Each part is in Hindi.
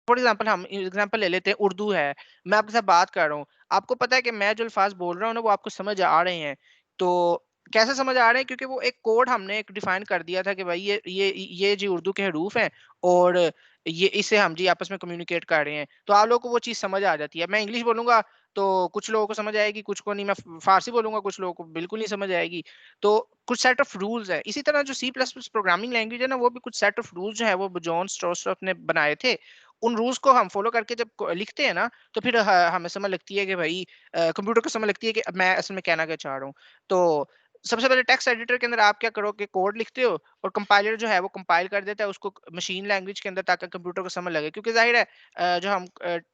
फॉर एग्जाम्पल हम एग्जाम्पल ले लेते हैं, उर्दू है, मैं आपके साथ बात कर रहा हूँ, आपको पता है कि मैं जो अल्फाज बोल रहा हूँ ना वो आपको समझ आ रहे हैं, तो कैसे समझ आ रहे हैं, क्योंकि वो एक कोड हमने एक डिफाइन कर दिया था कि भाई ये जी उर्दू के हरूफ हैं, और ये इससे हम जी आपस में कम्युनिकेट कर रहे हैं, तो आप लोगों को वो चीज़ समझ आ जाती है। मैं इंग्लिश बोलूंगा तो कुछ लोगों को समझ आएगी, कुछ को नहीं। मैं फारसी बोलूंगा, कुछ लोगों को बिल्कुल नहीं समझ आएगी। तो कुछ सेट ऑफ रूल्स है। इसी तरह जो C plus plus programming language है ना, वो भी कुछ सेट ऑफ रूल्स जो है वो जॉन स्ट्रोस्ट्रफ ने बनाए थे। उन रूल्स को हम फॉलो करके जब लिखते हैं ना, तो फिर हमें समझ लगती है कि भाई कंप्यूटर को समझ लगती है कि अब मैं असल में कहना क्या चाह रहा हूँ। तो सबसे पहले टेक्स्ट एडिटर के अंदर आप क्या करोगे, कोड लिखते हो, और कंपाइलर जो है वो कंपाइल कर देता है उसको मशीन लैंग्वेज के अंदर, ताकि कंप्यूटर को समझ लगे। क्योंकि जाहिर है जो हम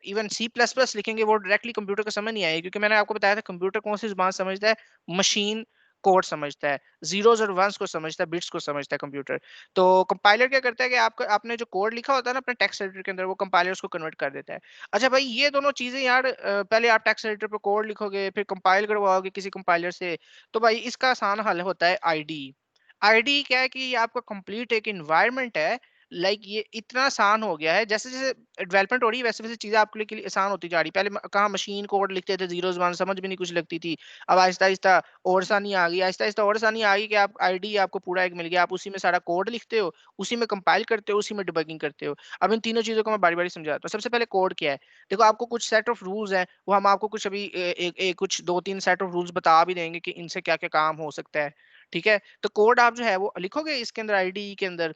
इवन सी प्लस प्लस लिखेंगे वो डायरेक्टली कंप्यूटर को समझ नहीं आएगी, क्योंकि मैंने आपको बताया था कंप्यूटर कौन सी जुबान समझता है, मशीन कोड समझता है, जीरोस और वंस को समझता है, बिट्स को समझता है कंप्यूटर। तो कंपाइलर क्या करता है कि आपने जो कोड लिखा होता है ना अपने टेक्स्ट एडिटर के अंदर, वो कंपाइलर उसको कन्वर्ट कर देता है। अच्छा भाई, ये दोनों चीजें यार, पहले आप टेक्स्ट एडिटर पे कोड लिखोगे, फिर कंपाइल करवाओगे किसी कंपाइलर से, तो भाई इसका आसान हल होता है आईडी। आईडी क्या है कि ये आपका कंप्लीट एक इन्वायरमेंट है। लाइक ये इतना आसान हो गया है, जैसे जैसे डेवलपमेंट हो रही है वैसे वैसे चीजें आपके लिए आसान होती जा रही है। पहले कहाँ मशीन कोड लिखते थे, जीरोस वन, समझ भी नहीं कुछ लगती थी। अब आहिस्ता आहिस्ता और आसानी आ गई, आहिस्ता आहिस्ता और आसानी आ गई कि आप आईडी आपको पूरा एक मिल गया, आप उसी में सारा कोड लिखते हो, उसी में कंपाइल करते हो, उसी में डिबगिंग करते हो। अब इन तीनों चीजों को मैं बारी बारी समझाता हूँ। सबसे पहले कोड क्या है। देखो, आपको कुछ सेट ऑफ रूल्स हैं, वो हम आपको कुछ अभी कुछ दो तीन सेट ऑफ रूल्स बता भी देंगे कि इनसे क्या क्या काम हो सकता है। ठीक है, तो कोड आप जो है वो लिखोगे इसके अंदर, आईडी के अंदर।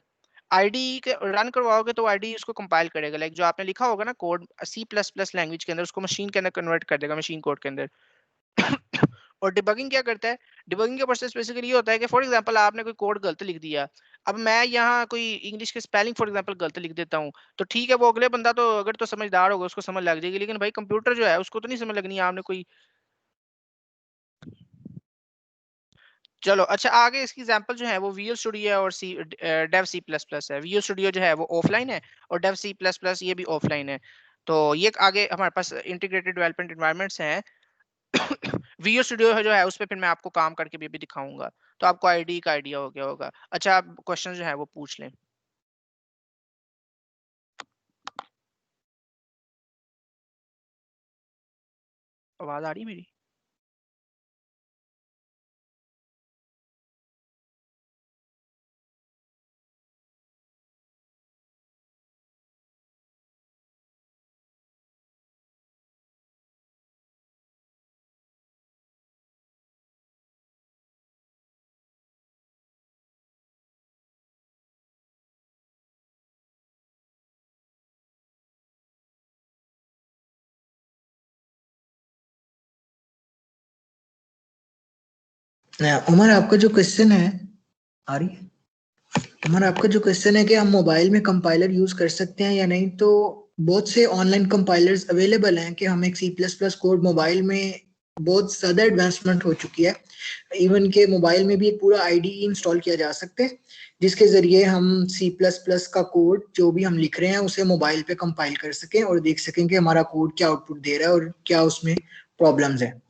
आईडी के रन करवाओगे तो आईडी उसको कंपाइल करेगा। लाइक जो आपने लिखा होगा ना code C plus plus language के अंदर, उसको मशीन के अंदर कन्वर्ट कर देगा, मशीन कोड के अंदर। और डिबगिंग क्या करता है, डिबगिंग का प्रोसेस बेसिकली ये होता है कि फॉर एग्जांपल आपने कोई कोड गलत लिख दिया। अब मैं यहाँ कोई इंग्लिश के स्पेलिंग फॉर एग्जांपल गलत लिख देता हूँ, तो ठीक है, वो अगले बंदा तो अगर तो समझदार होगा उसको समझ लग जाएगी, लेकिन भाई कंप्यूटर जो है उसको तो नहीं समझ लगनी है आपने कोई। चलो अच्छा, आगे इसकी एग्जांपल जो है वो विजुअल स्टूडियो है और सी डेव सी प्लस प्लस है। विजुअल स्टूडियो जो है वो ऑफलाइन है, और डेव सी प्लस प्लस ये भी ऑफलाइन है। तो ये आगे हमारे पास इंटीग्रेटेड डेवलपमेंट एनवायरनमेंट्स हैं। विजुअल स्टूडियो है जो है उस पे फिर मैं आपको काम करके भी दिखाऊंगा, तो आपको आईडी का आइडिया हो गया होगा। अच्छा, आप क्वेश्चन जो है वो पूछ लें। आवाज आ रही है मेरी? उमर, आपका जो क्वेश्चन है, आ रही है? उमर, आपका जो क्वेश्चन है कि हम मोबाइल में कंपाइलर यूज कर सकते हैं या नहीं, तो बहुत से ऑनलाइन कंपाइलर्स अवेलेबल हैं कि हम एक C plus plus code mobile में, बहुत ज्यादा एडवांसमेंट हो चुकी है। इवन के मोबाइल में भी एक पूरा आईडीई इंस्टॉल किया जा सकते हैं, जिसके जरिए हम सी प्लस प्लस का कोड जो भी हम लिख रहे हैं उसे मोबाइल पे कंपाइल कर सकें और देख सकें कि हमारा कोड क्या आउटपुट दे रहा है और क्या उसमें प्रॉब्लम्स हैं।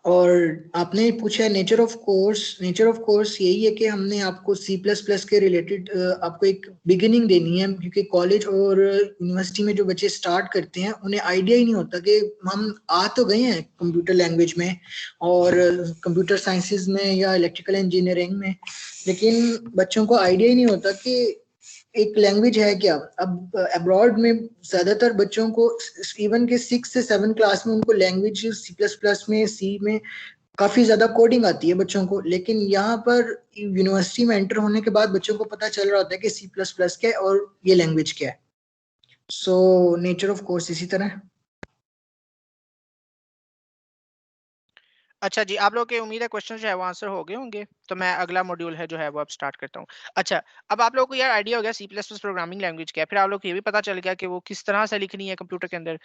और आपने पूछा nature of course. Nature of course यही है कि हमने आपको सी प्लस प्लस के रिलेटेड आपको एक बिगिनिंग देनी है, क्योंकि कॉलेज और यूनिवर्सिटी में जो बच्चे स्टार्ट करते हैं उन्हें आइडिया ही नहीं होता कि हम आ तो गए हैं कंप्यूटर लैंग्वेज में और कंप्यूटर साइंसेज में या इलेक्ट्रिकल इंजीनियरिंग में, लेकिन बच्चों को आइडिया ही नहीं होता कि एक लैंग्वेज है क्या। अब अब्रॉड में ज्यादातर बच्चों को इवन के 6 से 7 क्लास में उनको लैंग्वेज सी प्लस प्लस में, सी में काफी ज्यादा कोडिंग आती है बच्चों को, लेकिन यहाँ पर यूनिवर्सिटी में एंटर होने के बाद बच्चों को पता चल रहा होता है कि सी प्लस प्लस क्या है और ये लैंग्वेज क्या है। सो नेचर ऑफ कोर्स इसी तरह है। अच्छा जी, आप लोग के उम्मीद है क्वेश्चन जो है वो आंसर हो गए होंगे, तो मैं अगला मॉड्यूल है जो है वो अब स्टार्ट करता हूँ। अच्छा, अब आप लोगों को यार आइडिया हो गया C plus plus programming language क्या है, फिर आप लोग को ये भी पता चल गया कि वो किस तरह से लिखनी है कंप्यूटर के अंदर।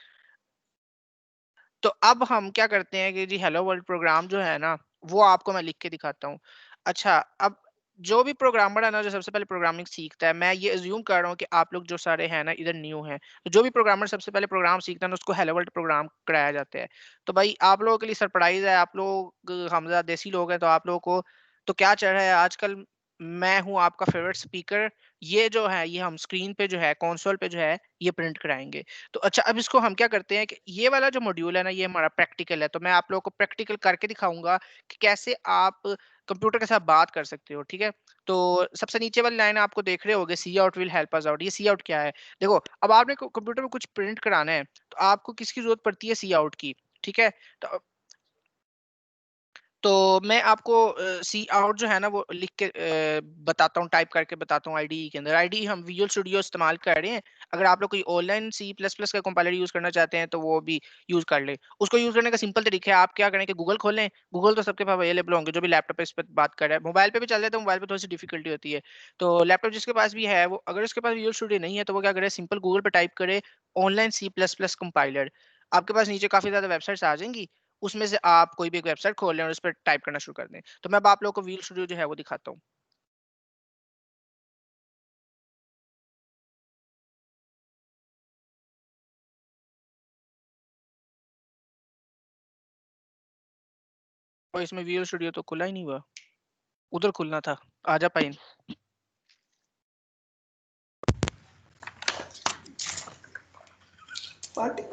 तो अब हम क्या करते हैं कि जी हेलो वर्ल्ड प्रोग्राम जो है ना, वो आपको मैं लिख के दिखाता हूँ। अच्छा, अब जो भी प्रोग्रामर है ना, जो सबसे पहले प्रोग्रामिंग सीखता है, मैं ये अज्यूम कर रहा हूँ कि आप लोग जो सारे हैं ना इधर न्यू हैं, तो जो भी प्रोग्रामर सबसे पहले प्रोग्राम सीखता है ना उसको हेलो वर्ल्ड प्रोग्राम कराया जाता है। तो भाई आप लोगों के लिए सरप्राइज है, आप लोग हम ज़्यादा देसी लोग हैं, तो आप लोगों को तो क्या चल रहा है आजकल। मैं हूँ आपका फेवरेट स्पीकर, ये जो है, ये हम स्क्रीन पे जो है, कंसोल पे जो है, ये प्रिंट कराएँगे। तो अच्छा, अब इसको हम क्या करते हैं कि ये वाला जो मॉड्यूल है ना, ये हमारा प्रैक्टिकल है, तो मैं आप लोगों को प्रैक्टिकल करके दिखाऊँगा कि कैसे आप कंप्यूटर के साथ बात कर सकते हो, ठीक है? तो सबसे नीचे वाली लाइन आपको देख रहे होंगे, cout will help us out. ये सी आउट क्या है? देखो, अब आपने कंप्यूटर में कुछ प्रिंट कराना है, तो आपको किसकी ज़रूरत पड़ती है? सी आउट की, ठीक है? तो तो मैं आपको सी आउट जो है ना वो लिख के बताता हूँ, टाइप करके बताता हूँ आईडीई के अंदर। आईडीई हम विजुअल स्टूडियो इस्तेमाल कर रहे हैं। अगर आप लोग कोई ऑनलाइन सी प्लस प्लस का कंपाइलर यूज़ करना चाहते हैं तो वो भी यूज़ कर लें। उसको यूज़ करने का सिंपल तरीका है, आप क्या करें कि गूगल खोलें। गूगल तो सबके पास अवेलेबल होंगे, जो भी लैपटॉप पे इस पे बात कर रहा है। मोबाइल पे भी चल रहा है, तो मोबाइल पे थोड़ी-सी डिफ़िकल्टी होती है। तो लैपटॉप जिसके पास भी है, वो अगर उसके पास विजुअल स्टूडियो नहीं है तो वो क्या करे, सिंपल गूगल पे टाइप करे online C plus plus compiler. आपके पास नीचे काफ़ी ज़्यादा वेबसाइट्स आ जाएँगी। उसमें से आप कोई भी एक वेबसाइट खोल लें और उस पे टाइप करना शुरू कर दें। तो मैं अब आप लोगों को व्हील स्टूडियो जो है वो दिखाता हूँ। और इसमें व्हील स्टूडियो तो खुला ही नहीं हुआ, उधर खुलना था। आजा पाइन। पार्टी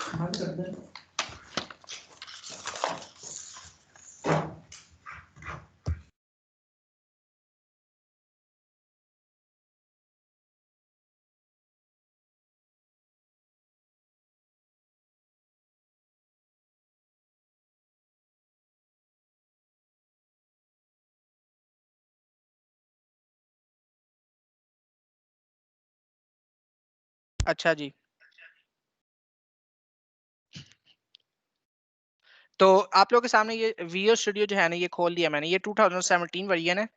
बंद कर दे। अच्छा जी। तो आप लोगों के सामने ये व्हील स्टूडियो जो है ना, ये खोल दिया मैंने। ये 2017 वर्जन है।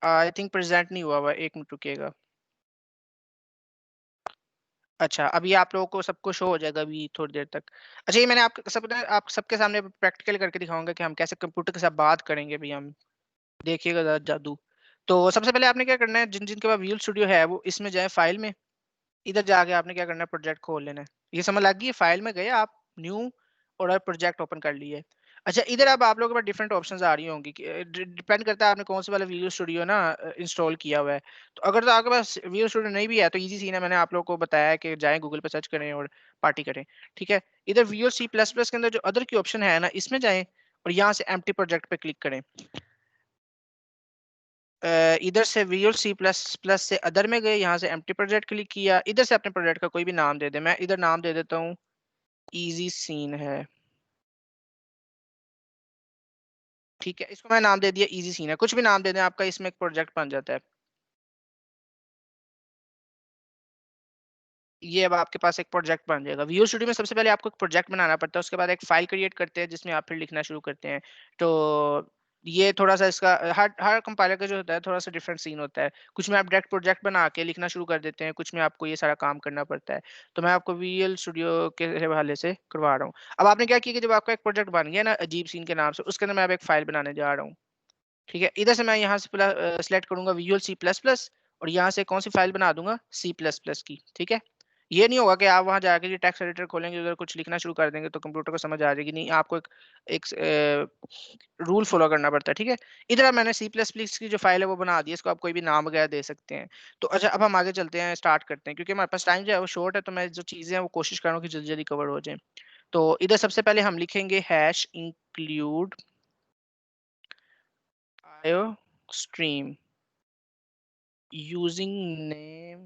आई थिंक प्रेज़ेंट नहीं हुआ हुआ, 1 मिनट रुकिएगा। अच्छा, अभी आप लोगों को सब कुछ शो हो जाएगा अभी थोड़ी देर तक। अच्छा, ये मैंने आप सबके सामने प्रैक्टिकल करके दिखाऊँगा कि हम कैसे कंप्यूटर के साथ बात करेंगे भई हम। देखिएगा ज़रा जादू। तो सबसे पहले आपने क्या करना है, जिन-जिन के पास व्हील स्टूडियो है वो इसमें जाएँ, फाइल में। इधर जाके आपने क्या करना है, प्रोजेक्ट खोल लेना है। ये समझ लग गई है? फाइल में गए आप, न्यू, और प्रोजेक्ट ओपन कर लिए। अच्छा, इधर अब आप लोगों के पास डिफरेंट ऑप्शंस आ रही होंगी कि डिपेंड करता है आपने कौन से वाला विजुअल स्टूडियो ना इंस्टॉल किया हुआ है। तो अगर तो आपके पास विजुअल स्टूडियो नहीं भी है तो इजी सीन है, मैंने आप लोगों को बताया है कि जाएँ गूगल पे सर्च करें और पार्टी करें, ठीक है? इधर विजुअल सी प्लस प्लस के अंदर जो अदर की ऑप्शन है ना, इसमें जाएँ और यहाँ से एम्प्टी प्रोजेक्ट पे क्लिक करें। इधर से विजुअल सी प्लस प्लस से अदर में गए, यहाँ से एम्प्टी प्रोजेक्ट क्लिक किया। इधर से अपने प्रोजेक्ट का कोई भी नाम दे दें। मैं इधर नाम दे देता हूँ, इजी सीन है, ठीक है? इसको मैं नाम दे दिया इजी सीन है। कुछ भी नाम दे दें आपका, इसमें एक प्रोजेक्ट बन जाता है। ये अब आपके पास एक प्रोजेक्ट बन जाएगा। विजुअल स्टूडियो में सबसे पहले आपको एक प्रोजेक्ट बनाना पड़ता है, उसके बाद एक फाइल क्रिएट करते हैं जिसमें आप फिर लिखना शुरू करते हैं। तो ये थोड़ा-सा इसका हर हर कंपाइलर का जो होता है थोड़ा-सा डिफरेंट सीन होता है। कुछ में आप डायरेक्ट प्रोजेक्ट बना के लिखना शुरू कर देते हैं, कुछ में आपको ये सारा काम करना पड़ता है। तो मैं आपको विजुअल स्टूडियो के हवाले से करवा रहा हूँ। अब आपने क्या किया कि जब आपका एक प्रोजेक्ट बन गया ना अजीब सीन के नाम से, उसके अंदर मैं अब एक फाइल बनाने जा रहा हूँ। ठीक है? इधर से मैं यहाँ से सेलेक्ट करूँगा विजुअल सी प्लस प्लस और यहाँ से कौन-सी फ़ाइल बना दूँगा? सी प्लस प्लस की, ठीक है? ये नहीं होगा कि आप वहाँ जाके ये टेक्स्ट एडिटर खोलेंगे, उधर कुछ लिखना शुरू कर देंगे तो कंप्यूटर को समझ आ जाएगी। नहीं, आपको एक एक रूल फ़ॉलो करना पड़ता है, ठीक है? इधर अब मैंने सी प्लस प्लस की जो फ़ाइल है वो बना दी है, इसको आप कोई भी नाम वगैरह दे सकते हैं। तो अच्छा, अब हम आगे चलते हैं, स्टार्ट करते हैं क्योंकि हमारे पास टाइम जो है वो शॉर्ट है, तो मैं जो चीज़ें हैं वो कोशिश कर रहा हूँ कि जल्दी-जल्दी कवर हो जाएँ। तो इधर सबसे पहले हम लिखेंगे hash include iostream using name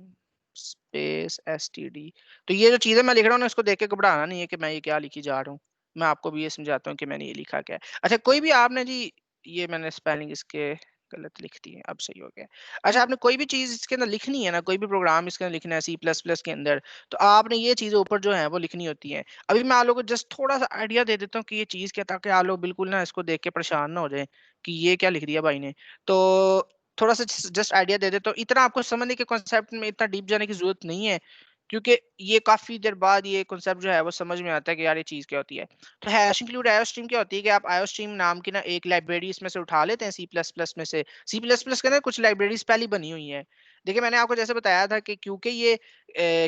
space STD. तो ये जो चीजें मैं लिख रहा हूँ ना, इसको देख के घबराना नहीं है कि मैं ये क्या लिखी जा रहा हूँ। मैं आपको भी ये समझाता हूँ कि मैंने ये लिखा क्या है। अच्छा, कोई भी आपने जी, ये मैंने स्पेलिंग इसके गलत लिख दी है, अब सही हो गया। अच्छा, आपने कोई भी चीज इसके अंदर लिखनी है ना, कोई भी प्रोग्राम इसके अंदर लिखना है सी प्लस प्लस के अंदर, तो आपने ये चीजें ऊपर जो है वो लिखनी होती हैं। अभी मैं आप लोगों को जस्ट थोड़ा सा आइडिया दे देता हूँ कि ये चीज क्या, ताकि आप लोग बिल्कुल ना इसको देख के परेशान ना हो जाए कि ये क्या लिख दिया भाई ने। तो थोड़ा-सा जस्ट आइडिया दे देता हूँ। इतना आपको समझने के कॉन्सेप्ट में इतना डीप जाने की ज़रूरत नहीं है, क्योंकि ये काफ़ी देर बाद ये कॉन्सेप्ट जो है वो समझ में आता है कि यार ये चीज़ क्या होती है। तो हैश इंक्लूड आयोस्ट्रीम क्या होती है कि आप आयोस्ट्रीम नाम की ना एक लाइब्रेरी इसमें से उठा लेते हैं सी प्लस प्लस में से। सी प्लस प्लस के अंदर कुछ लाइब्रेरीज़ पहले ही बनी हुई हैं। देखिए, मैंने आपको जैसे बताया था कि क्योंकि ये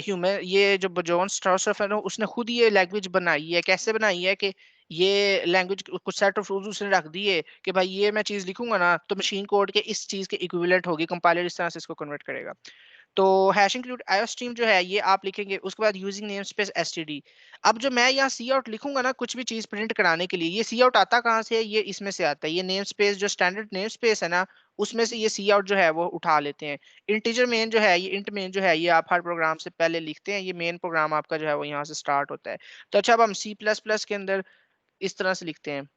ह्यूमन, ये जो जॉन स्ट्राउसर है ना, उसने खुद ये लैंग्वेज बनाई है। कैसे बनाई है कि ये लैंग्वेज कुछ सेट ऑफ रूल्स उसने रख दिए कि भाई ये मैं चीज़ लिखूँगा ना तो मशीन कोड के इस चीज़ के इक्विवेलेंट होगी, कंपाइलर इस तरह से इसको कन्वर्ट करेगा। तो हैश इंक्लूड आईओस्ट्रीम जो है ये आप लिखेंगे, उसके बाद यूजिंग नेमस्पेस एसटीडी। अब जो मैं यहाँ सी आउट लिखूंगा ना कुछ भी चीज प्रिंट कराने के लिए, ये सी आउट आता कहाँ से है? ये इसमें से आता है, ये नेम स्पेस जो स्टैंडर्ड नेम स्पेस है ना, उसमें से ये सी आउट जो है वो उठा लेते हैं। इंटीजर मेन जो है, ये इंट मेन जो है, ये आप हर प्रोग्राम से पहले लिखते हैं, ये मेन प्रोग्राम आपका जो है वो यहाँ से स्टार्ट होता है। तो अच्छा, अब हम सी प्लस प्लस के अंदर इस तरह से लिखते हैं।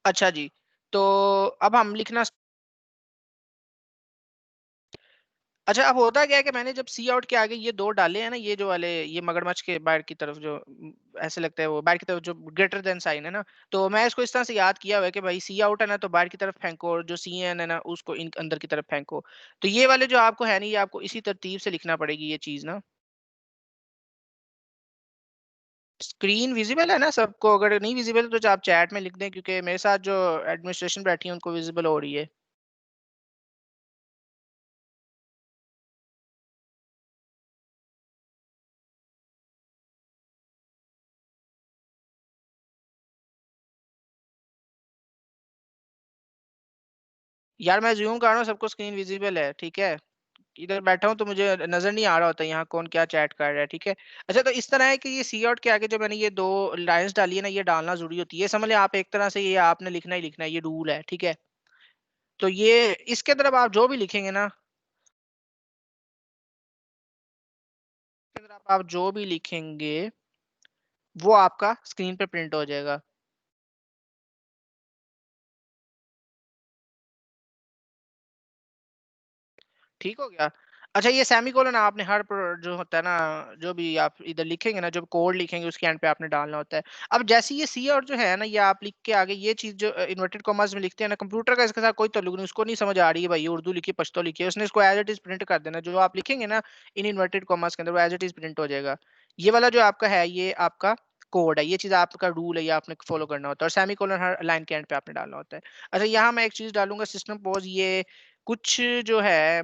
अच्छा जी, तो अब हम लिखना। अच्छा, अब होता क्या है कि मैंने जब सी आउट के आगे ये 2 डाले हैं ना, ये जो वाले, ये मगरमच्छ के बाहर की तरफ जो ऐसे लगता है, वो बाहर की तरफ जो ग्रेटर देन साइन है ना, तो मैं इसको इस तरह से याद किया हुआ है कि भाई सी आउट है ना तो बाहर की तरफ फेंको, और जो सी एन है ना उसको इन अंदर की तरफ फेंको। तो ये वाले जो आपको है नहीं, ये आपको इसी तरतीब से लिखना पड़ेगी ये चीज़ ना। स्क्रीन विजिबल है ना सबको? अगर नहीं विजिबल तो आप चैट में लिख दें, क्योंकि मेरे साथ जो एडमिनिस्ट्रेशन बैठी है उनको विजिबल हो रही है। यार मैं ज़ूम कर रहा हूँ, सबको स्क्रीन विजिबल है, ठीक है? इधर बैठा हूँ तो मुझे नजर नहीं आ रहा होता यहाँ कौन क्या चैट कर रहा है, ठीक है? अच्छा, तो इस तरह है कि ये सी आउट के आगे जो मैंने ये 2 लाइंस डाली है ना, ये डालना जरूरी होती है, ये समझ लें आप, एक तरह से ये आपने लिखना ही लिखना है, ये रूल है, ठीक है? तो ये इसके अंदर अब आप जो भी लिखेंगे ना, इसके अंदर आप जो भी लिखेंगे वो आपका स्क्रीन पे प्रिंट हो जाएगा। ठीक हो गया। अच्छा, ये सेमीकोलन आपने हर जो होता है ना, जो भी आप इधर लिखेंगे ना, जो कोड लिखेंगे उसके एंड पे आपने डालना होता है। अब जैसे ये सी और जो है ना, ये आप लिख के आगे ये चीज जो इन्वर्टेड कॉमास में लिखते हैं ना, कंप्यूटर का इसके साथ कोई ताल्लुक नहीं, उसको नहीं समझ आ रही है भाई ये उर्दू लिखी पश्तो लिखी है, उसने इसको एज इट इज प्रिंट कर देना, जो आप लिखेंगे ना इन इन्वर्टेड कॉमास के अंदर वो एज इट इज प्रिंट हो जाएगा। ये वाला जो आपका है ये आपका कोड है, ये चीज आपका रूल है, ये आपने फॉलो करना होता है, और सेमीकोलन हर लाइन के एंड पे आपने डालना होता है। अच्छा, यहाँ मैं एक चीज डालूंगा, सिस्टम पोज, ये कुछ जो है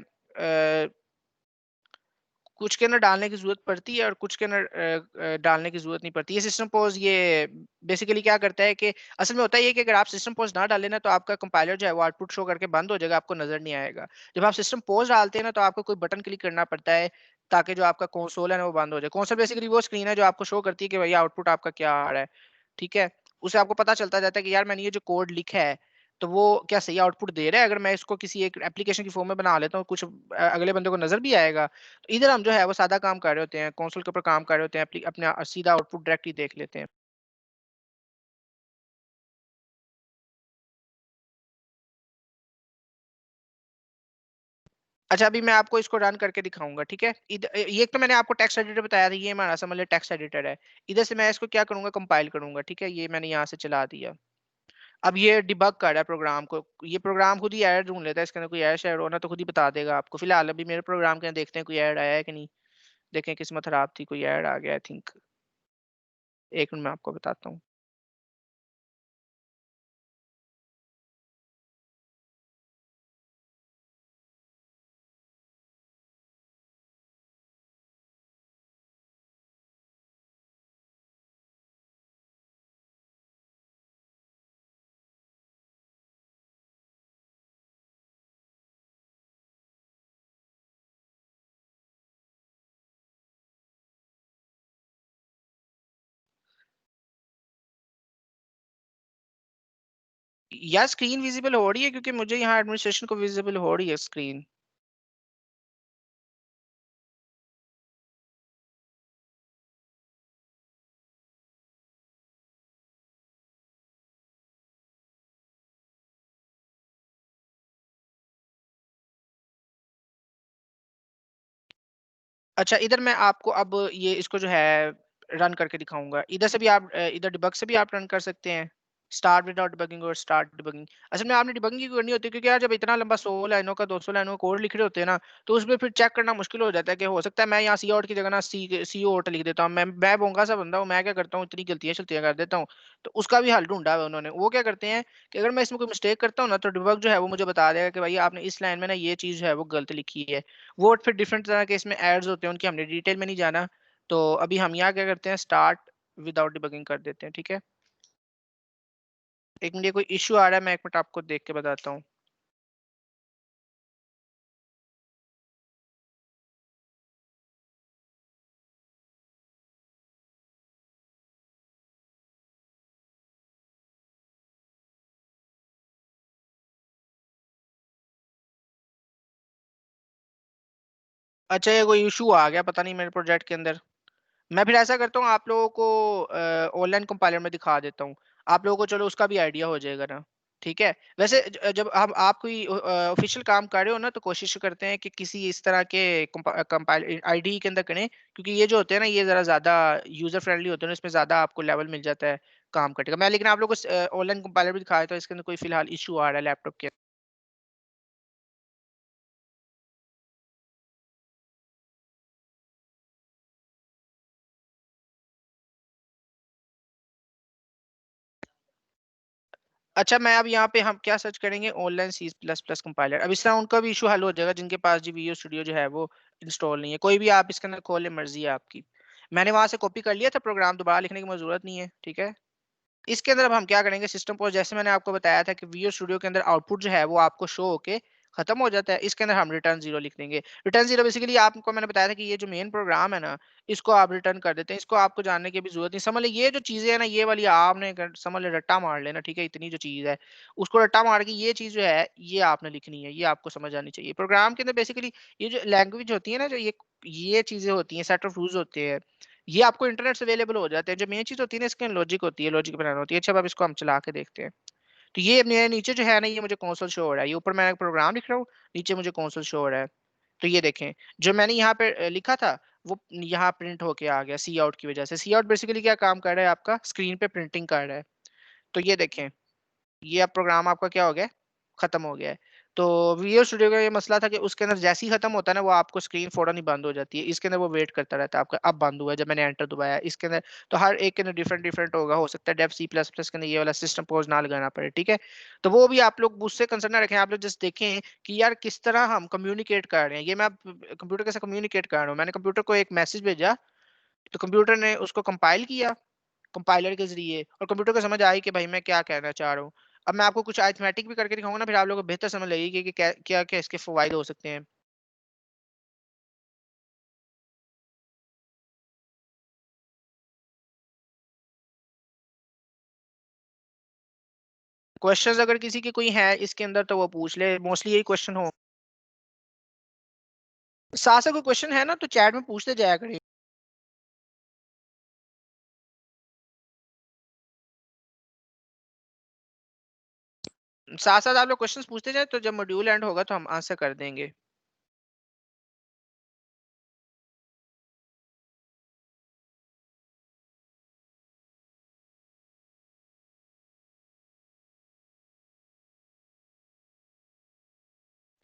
कुछ के अंदर डालने की ज़रूरत पड़ती है और कुछ के अंदर डालने की ज़रूरत नहीं पड़ती। ये सिस्टम पोज़ ये बेसिकली क्या करता है कि असल में होता है ये कि अगर आप सिस्टम पोज़ ना डालें ना तो आपका कंपाइलर जो है वो आउटपुट शो करके बंद हो जाएगा, आपको नज़र नहीं आएगा। जब आप सिस्टम पोज़ डालते हैं ना तो आपको कोई बटन क्लिक करना पड़ता है ताकि जो आपका कंसोल है ना वो बंद हो जाए। कंसोल बेसिकली वो स्क्रीन है जो आपको शो करती है कि भैया आउटपुट आपका क्या आ रहा है, ठीक है? उससे आपको पता चलता जाता है कि यार मैंने ये जो कोड लिखा है तो वो क्या सही आउटपुट दे रहा है? अगर मैं इसको किसी एक एप्लीकेशन की फ़ॉर्म में बना लेता हूँ, कुछ अगले बंदे को नज़र भी आएगा। तो इधर हम जो है वो सादा काम कर रहे होते हैं, कंसोल के ऊपर काम कर रहे होते हैं, अपना सीधा आउटपुट डायरेक्टली देख लेते हैं। अच्छा, अभी मैं आपको इसको रन करके दिखाऊँगा, ठीक है? ये एक तो मैंने आपको टेक्स्ट एडिटर बताया था, ये हमारा समझ लें टेक्स्ट एडिटर है। इधर से मैं इसको क्या करूँगा, कंपाइल करूँगा, ठीक है? ये मैंने यहाँ से चला दिया। अब ये डिबग कर रहा है प्रोग्राम को। ये प्रोग्राम खुद ही एरर ढूँढ लेता है, इसके अंदर कोई एरर शेयर हो ना तो खुद ही बता देगा आपको। फिलहाल अभी मेरे प्रोग्राम के अंदर देखते हैं कोई एरर आया है कि नहीं। देखें, किस्मत खराब थी, कोई एरर आ गया आई थिंक। 1 मिनट में आपको बताता हूँ। यार स्क्रीन विजिबल हो रही है क्योंकि मुझे यहाँ एडमिनिस्ट्रेशन को विजिबल हो रही है स्क्रीन। अच्छा, इधर मैं आपको अब ये इसको जो है रन करके दिखाऊँगा। इधर से भी आप इधर डिबग से भी आप रन कर सकते हैं। स्टार्ट विदाउट डिबगिंग और स्टार्ट डिबगिंग। असल में आपने डिबगिंग क्यों करनी होती है, क्योंकि यार जब इतना लंबा 100 लाइनों का 200 लाइनों का कोड लिख रहे होते हैं ना, तो उसमें फिर चेक करना मुश्किल हो जाता है कि हो सकता है मैं यहाँ सी आउट की जगह ना सी आउट लिख देता हूँ। मैं बोंगा सा बंदा हूँ, मैं क्या करता हूँ इतनी गलतियां शलतियां कर देता हूँ। तो उसका भी हल ढूंढा है उन्होंने। वो क्या करते हैं कि अगर मैं इसमें कोई मिस्टेक करता हूँ ना, तो डिबग जो है वो मुझे बता देगा कि भाई आपने इस लाइन में ना ये चीज जो है वो गलत लिखी है। वो फिर डिफरेंट तरह के इसमें एड्स होते हैं, उनकी हमने डिटेल में नहीं जाना। तो अभी हम यहाँ क्या करते हैं, स्टार्ट विदाउट डिबगिंग कर देते हैं, ठीक है। एक मिनट, ये कोई इश्यू आ रहा है, मैं एक मिनट आपको देख के बताता हूँ। अच्छा, ये कोई इशू आ गया पता नहीं मेरे प्रोजेक्ट के अंदर। मैं फिर ऐसा करता हूँ, आप लोगों को ऑनलाइन कंपाइलर में दिखा देता हूँ। आप लोगों को चलो उसका भी आइडिया हो जाएगा ना। ठीक है। वैसे जब हम आप कोई ऑफिशियल काम कर रहे हो ना, तो कोशिश करते हैं कि किसी इस तरह के कंपाइल आईडी के अंदर करें, क्योंकि ये जो होते हैं ना, ये जरा ज्यादा यूजर फ्रेंडली होते हैं, इसमें ज्यादा आपको लेवल मिल जाता है काम करने का। मैं लेकिन आप लोगों को ऑनलाइन कंपाइलर भी दिखाया, तो इसके अंदर कोई फिलहाल इशू आ रहा है लैपटॉप के। अच्छा, मैं अब यहाँ पे हम क्या सर्च करेंगे, online C plus plus compiler. अब इस तरह उनका भी इशू हल हो जाएगा जिनके पास जी वीडियो स्टूडियो जो है वो इंस्टॉल नहीं है। कोई भी आप इसके अंदर खोल ले, मर्जी है आपकी। मैंने वहां से कॉपी कर लिया था प्रोग्राम, दोबारा लिखने की मुझे जरूरत नहीं है, ठीक है। इसके अंदर अब हम क्या करेंगे, सिस्टम पर जैसे मैंने आपको बताया था कि वीडियो स्टूडियो के अंदर आउटपुट जो है वो आपको शो होके खत्म हो जाता है। इसके अंदर हम रिटर्न जीरो लिख देंगे। रिटर्न जीरो बेसिकली आपको मैंने बताया था कि ये जो मेन प्रोग्राम है ना, इसको आप रिटर्न कर देते हैं। इसको आपको जानने की भी जरूरत नहीं। समझ ले ये जो चीजें है ना, ये वाली आपने समझ ले रट्टा मार लेना, ठीक है। इतनी जो चीज है उसको रट्टा मार के ये चीज जो है ये आपने लिखनी है, ये आपको समझ आनी चाहिए। प्रोग्राम के अंदर बेसिकली ये जो लैंग्वेज होती है ना, जो ये चीजें होती हैं, सेट ऑफ रूल्स होते हैं, ये आपको इंटरनेट से अवेलेबल हो जाते हैं। जो मेन चीज होती है ना, इसके लॉजिक होती है, लॉजिक बनाना होती है। अच्छा, अब इसको हम चला के देखते हैं। तो ये मेरे नीचे जो है ना, ये मुझे कंसोल शो हो रहा है। ये ऊपर मैं प्रोग्राम लिख रहा हूँ, नीचे मुझे कंसोल शो हो रहा है। तो ये देखें, जो मैंने यहाँ पे लिखा था वो यहाँ प्रिंट होके आ गया सी आउट की वजह से। सी आउट बेसिकली क्या काम कर रहा है, आपका स्क्रीन पे प्रिंटिंग कर रहा है। तो ये देखें, ये अब प्रोग्राम आपका क्या हो गया है, खत्म हो गया है। तो वीडियो स्टूडियो का ये मसला था कि उसके अंदर जैसे ही खत्म होता है ना, वो आपको स्क्रीन फौरन ही बंद हो जाती है। इसके अंदर वो वेट करता रहता है आपका, अब बंद हुआ है जब मैंने एंटर दबाया इसके अंदर। तो हर एक के अंदर डिफरेंट डिफरेंट होगा, हो सकता है डेव सी प्लस प्लस के अंदर ये वाला सिस्टम पोज ना लगाना पड़े, ठीक है। तो वो भी आप लोग उससे कंसर्न ना रखें, आप लोग जस्ट देखें कि यार किस तरह हम कम्युनिकेट कर रहे हैं। ये मैं कंप्यूटर के साथ कम्युनिकेट कर रहा हूँ। मैंने कंप्यूटर को एक मैसेज भेजा, तो कंप्यूटर ने उसको कंपाइल किया कंपाइलर के ज़रिए, और कंप्यूटर को समझ आई कि भाई मैं क्या कहना चाह रहा हूँ। अब मैं आपको कुछ अरिथमेटिक भी करके दिखाऊँगा ना, फिर आप लोगों को बेहतर समझ लगेगी कि क्या-क्या इसके फ़वाइद हो सकते हैं। क्वेश्चंस अगर किसी की कोई है इसके अंदर तो वो पूछ ले, मोस्टली यही क्वेश्चन हो। साथ-साथ कोई क्वेश्चन है ना तो चैट में पूछते जाया करिए। साथ-साथ आप लोग क्वेश्चंस पूछते जाएँ, तो जब मॉड्यूल एंड होगा तो हम आंसर कर देंगे।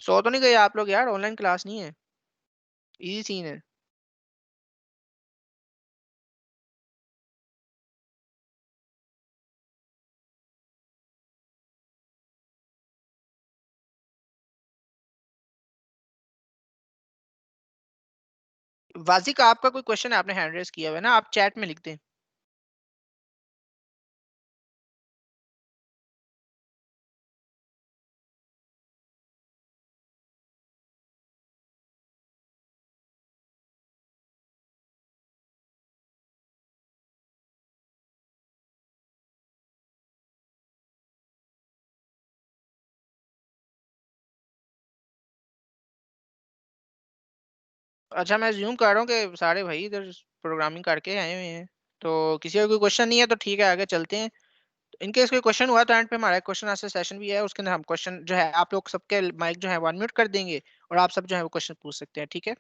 सो तो नहीं गए आप लोग यार, ऑनलाइन क्लास नहीं है। ईज़ी सीन है। वाज़िक, आपका कोई क्वेश्चन है, आपने हैंड रेज़ किया हुआ है ना, आप चैट में लिख दें। अच्छा, मैं अज़्यूम कर रहा हूँ कि सारे भाई इधर प्रोग्रामिंग करके आए हुए हैं। तो किसी का कोई क्वेश्चन नहीं है तो ठीक है, आगे चलते हैं। इन केस कोई क्वेश्चन हुआ तो एंड पे हमारा क्वेश्चन आंसर सेशन भी है, उसके अंदर हम क्वेश्चन जो है आप लोग सबके माइक जो है वो अनम्यूट कर देंगे, और आप सब जो है वो क्वेश्चन पूछ सकते हैं, ठीक है।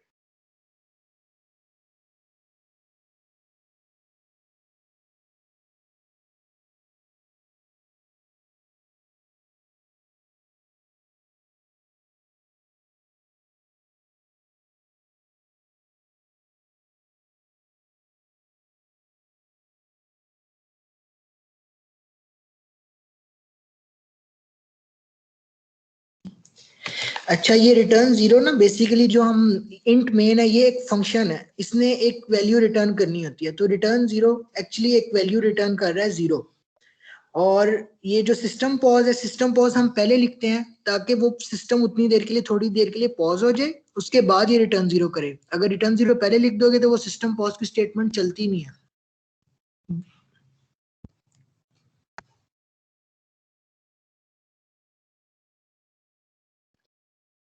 अच्छा, ये रिटर्न जीरो ना बेसिकली जो हम इंट मेन है, ये एक फंक्शन है, इसने एक वैल्यू रिटर्न करनी होती है, तो रिटर्न जीरो एक्चुअली एक वैल्यू रिटर्न कर रहा है जीरो। और ये जो सिस्टम पॉज है, सिस्टम पॉज हम पहले लिखते हैं ताकि वो सिस्टम उतनी देर के लिए, थोड़ी देर के लिए पॉज हो जाए, उसके बाद ये रिटर्न जीरो करे। अगर रिटर्न जीरो पहले लिख दोगे तो वो सिस्टम पॉज की स्टेटमेंट चलती नहीं है।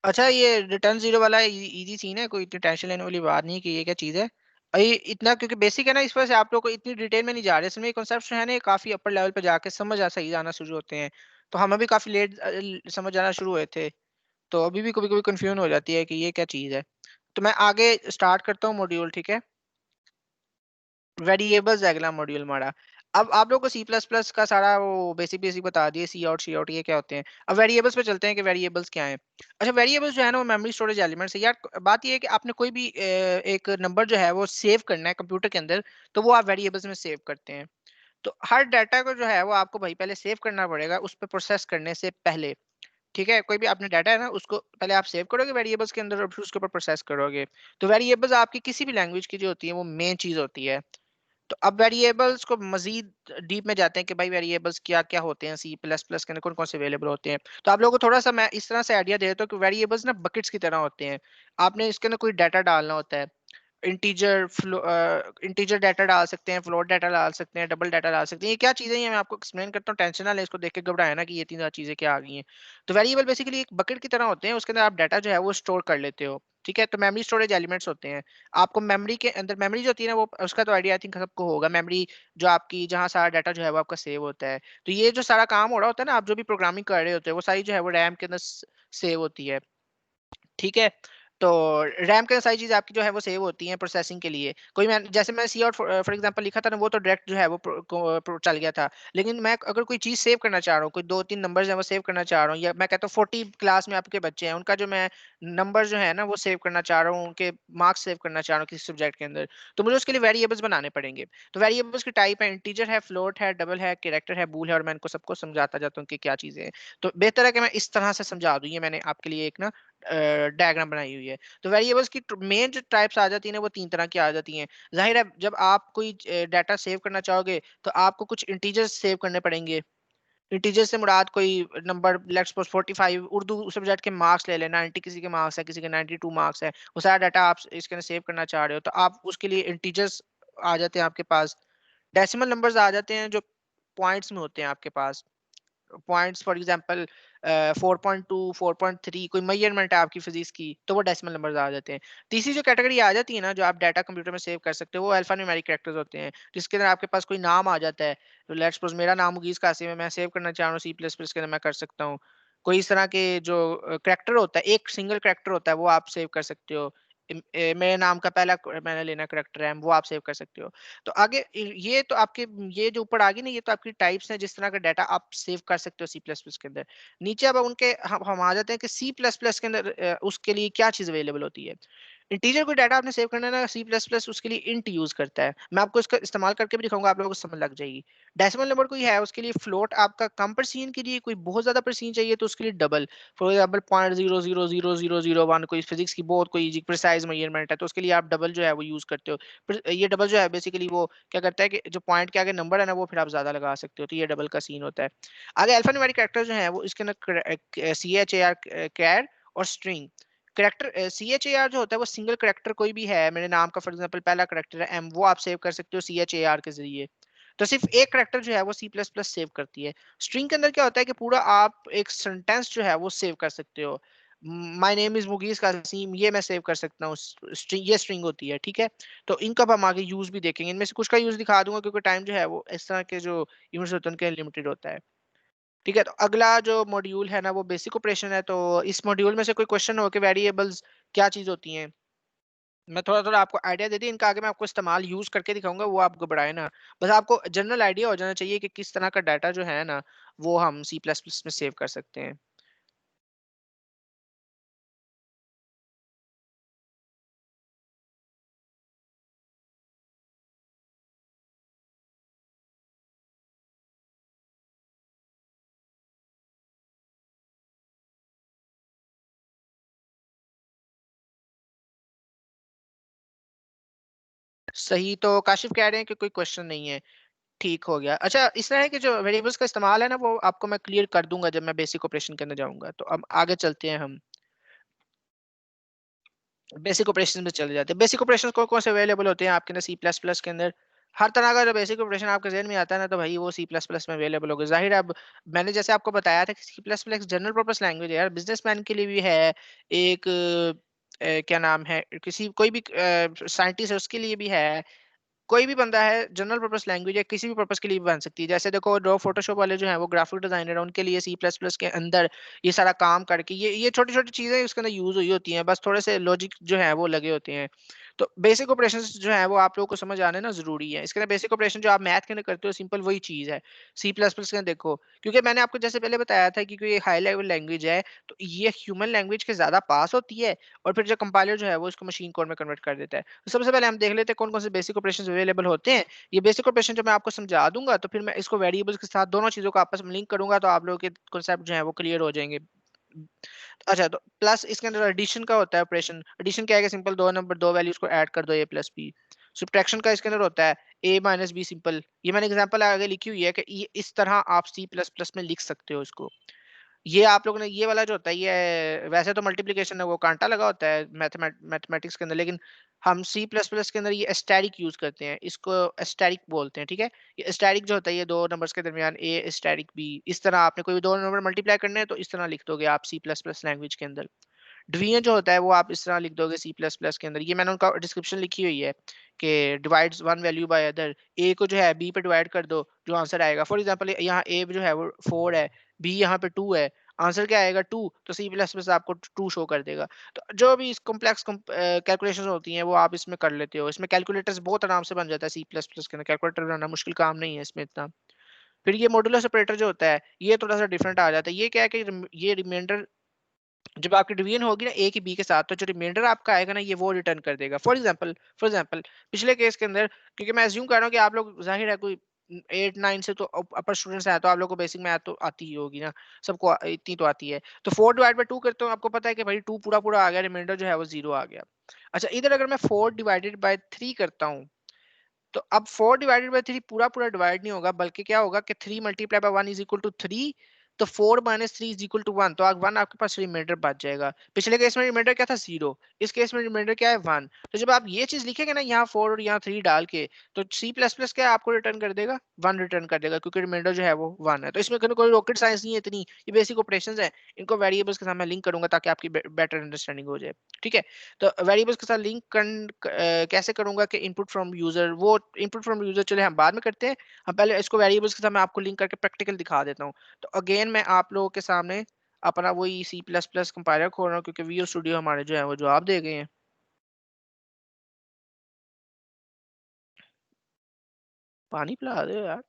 अच्छा, ये रिटर्न जीरो वाला इजी सीन है, कोई इतनी टेंशन लेने वाली बात नहीं है कि ये क्या चीज है। और ये इतना क्योंकि बेसिक है ना, इस वजह से आप लोग को इतनी डिटेल में नहीं जा रहे। इसमें ये कॉन्सेप्ट जो है ना, ये काफी अपर लेवल पे जाके समझ आ सही आना शुरू होते हैं। तो हमें भी काफी लेट समझ आना शुरू हुए थे। तो अभी भी कभी कभी कंफ्यूजन हो जाती है कि ये क्या चीज है। तो मैं आगे स्टार्ट करता हूँ मॉड्यूल, ठीक है। वेरिएबल्स है अगला मॉड्यूल हमारा। अब आप लोग को सी प्लस प्लस का सारा वो बेसिक बेसिक बता दिए, सी आउट ये क्या होते हैं। अब वेरिएबल्स पे चलते हैं कि वेरिएबल्स क्या हैं। अच्छा, वेरिएबल्स जो है ना वो मेमोरी स्टोरेज एलिमेंट्स है यार। बात ये है कि आपने कोई भी एक नंबर जो है वो सेव करना है कंप्यूटर के अंदर, तो वो आप वेरिएबल्स में सेव करते हैं। तो हर डाटा को जो है वो आपको भाई पहले सेव करना पड़ेगा उस पर प्रोसेस करने से पहले। ठीक है, कोई भी आपने डाटा है ना, उसको पहले आप सेव करोगे वेरिएबल्स के अंदर और फिर उसके ऊपर प्रोसेस करोगे। तो वेरिएबल्स आपकी किसी भी लैंग्वेज की जो होती है वो मेन चीज होती है। तो अब वेरिएबल्स को मजीद डीप में जाते हैं कि भाई वेरिएबल्स क्या क्या होते हैं, सी प्लस प्लस के अंदर कौन कौन से अवेलेबल होते हैं। तो आप लोगों को थोड़ा सा मैं इस तरह से आइडिया दे देता हूँ कि वेरिएबल्स ना बकेट्स की तरह होते हैं। आपने इसके अंदर कोई डाटा डालना होता है। इंटीजर डाटा डाल सकते हैं, फ्लोट डाटा डाल सकते हैं, डबल डाटा डाल सकते हैं। ये क्या चीजें हैं, ये मैं आपको एक्सप्लेन करता हूँ, टेंशन ना ले इसको देख के घबराए ना कि ये तीन चीजें क्या आ गई हैं। तो वेरिएबल बेसिकली एक बकेट की तरह होते हैं, उसके अंदर आप डाटा जो है वो स्टोर कर लेते हो। ठीक है, तो मेमोरी स्टोरेज एलिमेंट्स होते हैं। आपको मेमोरी के अंदर, मेमोरी जो होती है ना वो, उसका तो आइडिया आई थिंक सबको होगा। मेमोरी जो आपकी, जहाँ सारा डाटा जो है वो आपका सेव होता है। तो ये जो सारा काम हो रहा होता है ना, आप जो भी प्रोग्रामिंग कर रहे होते हैं वो सारी जो है वो रैम के अंदर सेव होती है। ठीक है, तो रैम के अंदर सारी चीज़ आपकी जो है वो सेव होती हैं प्रोसेसिंग के लिए। कोई मैं जैसे मैं सी आउट फॉर एग्जांपल लिखा था ना, वो तो डायरेक्ट जो है वो चल गया था। लेकिन मैं अगर कोई चीज़ सेव करना चाह रहा हूँ, कोई दो तीन नंबर्स हैं वो सेव करना चाह रहा हूँ, या मैं कहता हूँ 40 क्लास में आपके बच्चे हैं, उनका जो मैं नंबर जो है ना वो सेव करना चाह रहा हूँ, उनके मार्क्स सेव करना चाह रहा हूँ किसी सब्जेक्ट के अंदर, तो मुझे उसके लिए वेरिएबल्स बनाने पड़ेंगे। तो वेरिएबल्स की टाइप है, इंटीजर है, फ्लोट है, डबल है, कैरेक्टर है, बूल है, और मैं इनको सबको समझाता जाता हूँ कि क्या चीज़ें हैं। तो बेहतर है कि मैं इस तरह से समझा दूँ। ये मैंने आपके लिए एक ना डायग्राम बनाई हुई है। तो वेरिएबल्स की मेन जो टाइप्स आ जाती है ना वो तीन तरह की आ जाती हैं। जाहिर है जब आप कोई डाटा सेव करना चाहोगे तो आपको कुछ इंटीजर्स सेव करने पड़ेंगे। इंटीजर से मुराद कोई number, let's suppose 45 Urdu subject के मार्क्स ले लें, 90 किसी के मार्क्स है, किसी के 92 मार्क्स है, वो सारा डाटा आप इसके अंदर सेव करना चाह रहे हो, तो आप उसके लिए इंटीजर्स आ जाते हैं आपके पास। डेसिमल नंबर्स आ जाते हैं जो पॉइंट्स में होते हैं आपके पास। पॉइंट्स फॉर एग्जांपल 4.2 4.3 कोई मेजरमेंट है आपकी फिजिक्स की, तो वो डेसिमल नंबर्स आ जाते हैं। तीसरी जो कैटेगरी आ जाती है ना, जो आप डाटा कंप्यूटर में सेव कर सकते हो, वो अल्फा न्यूमेरिक कैरेक्टर्स होते हैं, जिसके अंदर आपके पास कोई नाम आ जाता है। तो लेट्स सपोज मेरा नाम मुगीस कासिम है, मैं सेव करना चाह रहा हूँ सी प्लस प्लस के अंदर, मैं कर सकता हूँ। कोई इस तरह के जो कैरेक्टर होता है, एक सिंगल कैरेक्टर होता है, वो आप सेव कर सकते हो। मेरे नाम का पहला मैंने लेना कैरेक्टर है, वो आप सेव कर सकते हो। तो आगे ये तो आपके, ये जो ऊपर आ गई ना, ये तो आपकी टाइप्स हैं जिस तरह का डाटा आप सेव कर सकते हो सी प्लस प्लस के अंदर। नीचे अब उनके हम आ जाते हैं कि सी प्लस प्लस के अंदर उसके लिए क्या चीज अवेलेबल होती है। इंटीजर कोई डाटा आपने सेव करना है ना, सी प्लस प्लस उसके लिए इंट यूज करता है। मैं आपको इसका इस्तेमाल करके भी दिखाऊंगा, आप लोगों को समझ लग जाएगी। डेसिमल नंबर कोई है उसके लिए फ्लोट आपका कम परसीन के लिए, कोई बहुत ज्यादा परसीन चाहिए तो उसके लिए डबल। फॉर एग्जाम्पल 0.0000001 कोई फिजिक्स की बहुत कोई प्रिसाइज मेजरमेंट है, तो उसके लिए आप डबल जो है वो यूज करते हो। फिर ये डबल जो है बेसिकली वो क्या करता है कि जो पॉइंट के आगे नंबर है ना वो फिर आप ज्यादा लगा सकते हो, तो ये डबल का सीन होता है। आगे अल्फा न्यूमेरिक कैरेक्टर जो है वो इसके अंदर सी एच ए आर, कैर और string. Character C H A R जो होता है वो सिंगल करेक्टर कोई भी है, मेरे नाम का फॉर एग्जांपल पहला करेक्टर है एम, वो आप सेव कर सकते हो सी एच ए आर के जरिए। तो सिर्फ एक करेक्टर जो है वो सी प्लस प्लस सेव करती है। स्ट्रिंग के अंदर क्या होता है कि पूरा आप एक सेंटेंस जो है वो सेव कर सकते हो। माय नेम इज मुगीस कासिम, ये मैं सेव कर सकता हूँ, स्ट्रिंग, ये स्ट्रिंग होती है। ठीक है, तो इनका अब हम आगे यूज भी देखेंगे, इनमें से कुछ का यूज दिखा दूंगा क्योंकि टाइम जो है वो इस तरह के जो यूनिट्स होते हैं उनके लिमिटेड होता है। ठीक है, तो अगला जो मॉड्यूल है ना वो बेसिक ऑपरेशन है। तो इस मॉड्यूल में से कोई क्वेश्चन हो कि वेरिएबल्स क्या चीज होती हैं, मैं थोड़ा थोड़ा आपको आइडिया दे दी, इनका आगे मैं आपको इस्तेमाल यूज करके दिखाऊंगा, वो आप घबराए ना। बस आपको जनरल आइडिया हो जाना चाहिए कि किस तरह का डाटा जो है ना वो हम सी प्लस प्लस में सेव कर सकते हैं। सही। तो काशिफ कह रहे हैं कि कोई क्वेश्चन नहीं है। ठीक हो गया। अच्छा, इस तरह है कि जो वेरिएबल्स का इस्तेमाल है ना, वो आपको मैं क्लियर कर दूंगा जब मैं बेसिक ऑपरेशन के अंदर जाऊंगा। तो अब आगे चलते हैं, हम बेसिक ऑपरेशन में चले जाते हैं। बेसिक ऑपरेशन कौन कौन से अवेलेबल होते हैं आपके अंदर सी प्लस प्लस के अंदर? हर तरह का जो बेसिक ऑपरेशन आपके जहन में आता है ना, तो भाई वो सी प्लस प्लस में अवेलेबल होगा। जाहिर है, अब मैंने जैसे आपको बताया था कि C plus plus general purpose language है यार, बिजनेसमैन के लिए भी है। एक क्या नाम है, किसी कोई भी साइंटिस्ट है उसके लिए भी है। कोई भी बंदा है, जनरल पर्पस लैंग्वेज है, किसी भी पर्पस के लिए भी बन सकती है। जैसे देखो, डो फोटोशॉप वाले जो हैं वो ग्राफिक डिजाइनर है, उनके लिए सी प्लस प्लस के अंदर ये सारा काम करके ये छोटी छोटी चीजें उसके अंदर यूज हुई होती हैं, बस थोड़े से लॉजिक जो है वो लगे होते हैं। तो बेसिक ऑपरेशंस जो है वो आप लोगों को समझ आने ना जरूरी है। इसके अंदर बेसिक ऑपरेशन जो आप मैथ के अंदर करते हो, सिंपल वही चीज है सी प्लस प्लस के अंदर। देखो, क्योंकि मैंने आपको जैसे पहले बताया था कि कोई हाई लेवल लैंग्वेज है, तो ये ह्यूमन लैंग्वेज के ज्यादा पास होती है, और फिर जो कंपाइलर जो है वो इसको मशीन कोड में कन्वर्ट कर देता है। तो सबसे पहले हम देख लेते हैं कौन कौन से बेसिक ऑपरेशन अवेलेबल होते हैं। ये बेसिक ऑपरेशन जो मैं आपको समझा दूंगा, तो फिर मैं इसको वेरिएबल्स के साथ दोनों चीजों को आपस में लिंक करूंगा, तो आप लोगों के कॉन्सेप्ट जो है वो क्लियर हो जाएंगे। अच्छा, तो प्लस इसके अंदर एडिशन का होता है ऑपरेशन। एडिशन क्या है कि सिंपल दो नंबर, दो वैल्यूज को ऐड कर दो, ए प्लस बी। सब्ट्रैक्शन का इसके अंदर होता है ए माइनस बी सिंपल। ये मैंने एग्जांपल आगे लिखी हुई है कि ये इस तरह आप सी प्लस प्लस में लिख सकते हो इसको। ये आप लोगों ने ये वाला जो होता है, ये वैसे तो मल्टीप्लिकेशन है वो कांटा लगा होता है मैथमेटिक्स के अंदर, लेकिन हम सी प्लस प्लस के अंदर ये एस्टेरिक यूज करते हैं, इसको एस्टेरिक बोलते हैं। ठीक है, ये एस्टेरिक जो होता है, ये दो नंबर्स के दरमियान ए एस्टेरिक बी, इस तरह आपने कोई भी दो नंबर मल्टीप्लाई करने हैं तो इस तरह लिख दोगे आप सी प्लस प्लस लैंग्वेज के अंदर। डिवीजन जो होता है वो आप इस तरह लिख दोगे सी प्लस प्लस के अंदर। ये मैंने उनका डिस्क्रिप्शन लिखी हुई है कि divides one value by other. A को जो है बी पे डिवाइड कर दो, जो आंसर आएगा। फॉर एग्जांपल यहाँ ए जो है वो 4 है, बी यहाँ पे 2 है, आंसर क्या आएगा 2, तो सी प्लस प्लस आपको 2 शो कर देगा। तो जो भी इस कॉम्प्लेक्स कैलकुलेशंस होती हैं वो आप इसमें कर लेते हो। इसमें कैलकुलेटर्स बहुत आराम से बन जाता है सी प्लस प्लस के अंदर, कैलकुलेटर बनाना मुश्किल काम नहीं है इसमें इतना। फिर ये मॉड्यूलर सेपरेटर जो होता है, ये थोड़ा सा डिफरेंट आ जाता है। ये क्या है कि ये रिमाइंडर, जब आपकी डिवीजन होगी ना ए की बी के साथ, तो जो रिमाइंडर आपका आएगा ना, ये वो रिटर्न कर देगा। फॉर एग्जांपल पिछले केस के अंदर, क्योंकि मैं अज्यूम कर रहा हूँ कि आप लोग जाहिर है कोई 8 9 से तो अपर स्टूडेंट्स हैं, तो आप लोगों को बेसिक मैथ तो आती ही होगी ना, सबको इतनी तो आती है। तो 4 डिवाइड बाय 2 करते हो, आपको पता है कि भाई 2 पूरा पूरा आ गया, रिमाइंडर जो है वो 0 आ गया। अच्छा, इधर अगर मैं 4 डिवाइडेड बाय 3 करता हूँ, तो अब 4 डिवाइडेड बाय 3 पूरा पूरा डिवाइड नहीं होगा, बल्कि क्या होगा कि 3 multiply by 1 is equal to 3। तो 4 माइनस 3 इज इक्वल टू 1, तो 1 आपके पास रिमाइंडर बच जाएगा। पिछले केस में रिमाइंडर क्या था, 0। इस केस में रिमाइंडर क्या है, 1। तो जब आप ये चीज लिखेंगे ना, यहाँ 4 और यहाँ 3 डाल के, तो सी प्लस प्लस क्या आपको रिटर्न कर देगा, 1 रिटर्न कर देगा, क्योंकि रिमाइंडर जो है वो 1 है। तो इसमें कोई रॉकेट साइंस नहीं है इतनी, ये बेसिक ऑपरेशंस है। इनको वेरिएबल्स के साथ मैं लिंक करूंगा ताकि आपकी बेटर अंडरस्टैंडिंग हो जाए। ठीक है, तो वेरिएबल्स के साथ लिंक कैसे करूंगा कि इनपुट फ्रॉम यूजर, वो इनपुट फ्रॉम यूजर चले हम बाद में करते हैं। हम पहले इसको वेरिएबल्स के साथ मैं आपको लिंक करके प्रैक्टिकल दिखा देता हूँ। तो अगेन मैं आप लोगों के सामने अपना वही सी प्लस प्लस कंपाइलर खोल रहा हूँ, क्योंकि वीओ स्टूडियो हमारे जो है वो जवाब दे गए हैं। पानी पिला दे यार।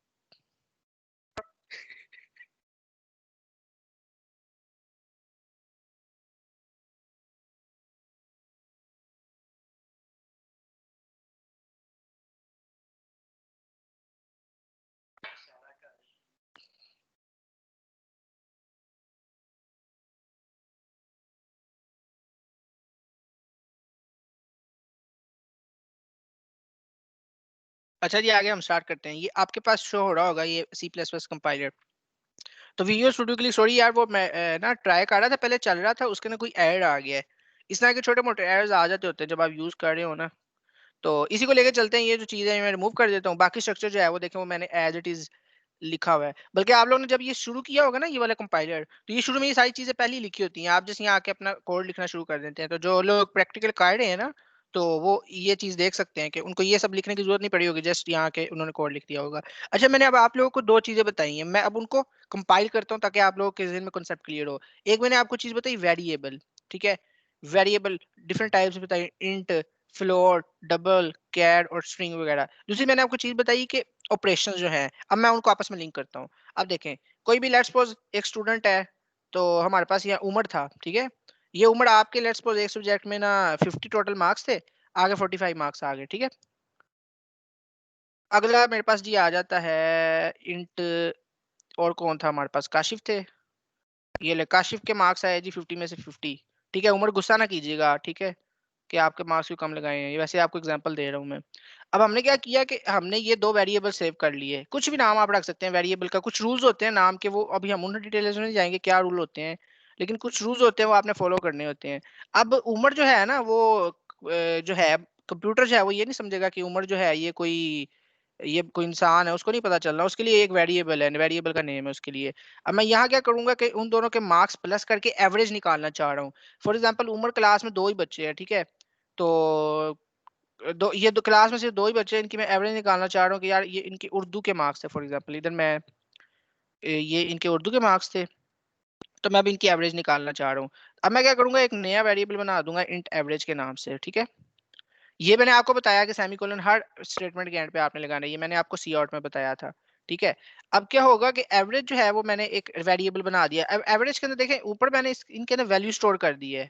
अच्छा जी, आगे हम स्टार्ट करते हैं। ये आपके पास शो हो रहा होगा, ये सी प्लस प्लस कंपाइलर। तो वीडियो स्टूडियो के लिए सॉरी यार, वो मैं ना ट्राई कर रहा था, पहले चल रहा था, उसके ना कोई एड आ गया है। इस तरह के छोटे मोटे एड्स आ जाते होते हैं जब आप यूज कर रहे हो ना। तो इसी को लेके चलते हैं। ये जो चीजें हैं मैं रिमूव कर देता हूँ, बाकी स्ट्रक्चर जो है वो देखें, वो मैंने एज इट इज लिखा हुआ है। बल्कि आप लोगों ने जब ये शुरू किया होगा ना, ये वाला कंपाइलर, तो ये शुरू में ये सारी चीजें पहले ही लिखी होती हैं, आप जैसे यहाँ आके अपना कोड लिखना शुरू कर देते हैं। तो जो लोग प्रैक्टिकल कर रहे हैं ना, तो वो ये चीज देख सकते हैं कि उनको ये सब लिखने की जरूरत नहीं पड़ी होगी, जस्ट यहाँ के उन्होंने कोड लिख दिया होगा। अच्छा, मैंने अब आप लोगों को दो चीजें बताई हैं, मैं अब उनको कंपाइल करता हूँ ताकि आप लोगों के जहन में कॉन्सेप्ट क्लियर हो। एक मैंने आपको चीज बताई, वेरिएबल। ठीक है, वेरिएबल डिफरेंट टाइप्स बताई, इंट, फ्लोट, डबल, कैर और स्ट्रिंग वगैरह। दूसरी मैंने आपको चीज बताई कि ऑपरेशंस जो हैं, अब मैं उनको आपस में लिंक करता हूँ। अब देखें, कोई भी लेट्स सपोज एक स्टूडेंट है, तो हमारे पास यहाँ उमर था। ठीक है, ये उमर आपके लेट्स सपोज एक सब्जेक्ट में ना 50 टोटल मार्क्स थे, आगे 45 मार्क्स आ गए। ठीक है, अगला मेरे पास जी आ जाता है इंट, और कौन था हमारे पास, काशिफ थे। ये ले काशिफ के मार्क्स आए जी 50 में से 50। ठीक है, उमर गुस्सा ना कीजिएगा, ठीक है, कि आपके मार्क्स क्यों कम लगाए हैं, वैसे आपको एग्जांपल दे रहा हूँ मैं। अब हमने क्या किया कि हमने ये 2 वेरिएबल सेव कर लिए, कुछ भी नाम आप रख सकते हैं वेरिएबल का, कुछ रूल्स होते हैं नाम के, वो अभी हम उन डिटेल्स में नहीं जाएँगे क्या रूल होते हैं, लेकिन कुछ रूल्स होते हैं वो आपने फॉलो करने होते हैं। अब उमर जो है ना वो जो है कंप्यूटर जो है वो ये नहीं समझेगा कि उमर जो है ये कोई इंसान है, उसको नहीं पता चल रहा, उसके लिए एक वेरिएबल है, वेरिएबल का नेम है उसके लिए। अब मैं यहाँ क्या करूँगा कि उन दोनों के मार्क्स प्लस करके एवरेज निकालना चाह रहा हूँ। फॉर एग्जांपल उमर क्लास में 2 ही बच्चे हैं, ठीक है? तो दो क्लास में सिर्फ 2 ही बच्चे हैं, इनकी मैं एवरेज निकालना चाह रहा हूँ कि यार ये इनके उर्दू के मार्क्स है फॉर एग्जांपल, इधर मैं ये इनके उर्दू के मार्क्स थे, तो मैं अब इनकी एवरेज निकालना चाह रहा हूँ। अब मैं क्या करूँगा, एक नया वेरिएबल बना दूँगा इंट एवरेज के नाम से, ठीक है? ये मैंने आपको बताया कि सेमीकोलन हर स्टेटमेंट के एंड पे आपने लगाना है, ये मैंने आपको सी आउट में बताया था, ठीक है? अब क्या होगा कि एवरेज जो है वो मैंने एक वेरिएबल बना दिया। अब एवरेज के अंदर देखें ऊपर मैंने इनके अंदर वैल्यू स्टोर कर दी है।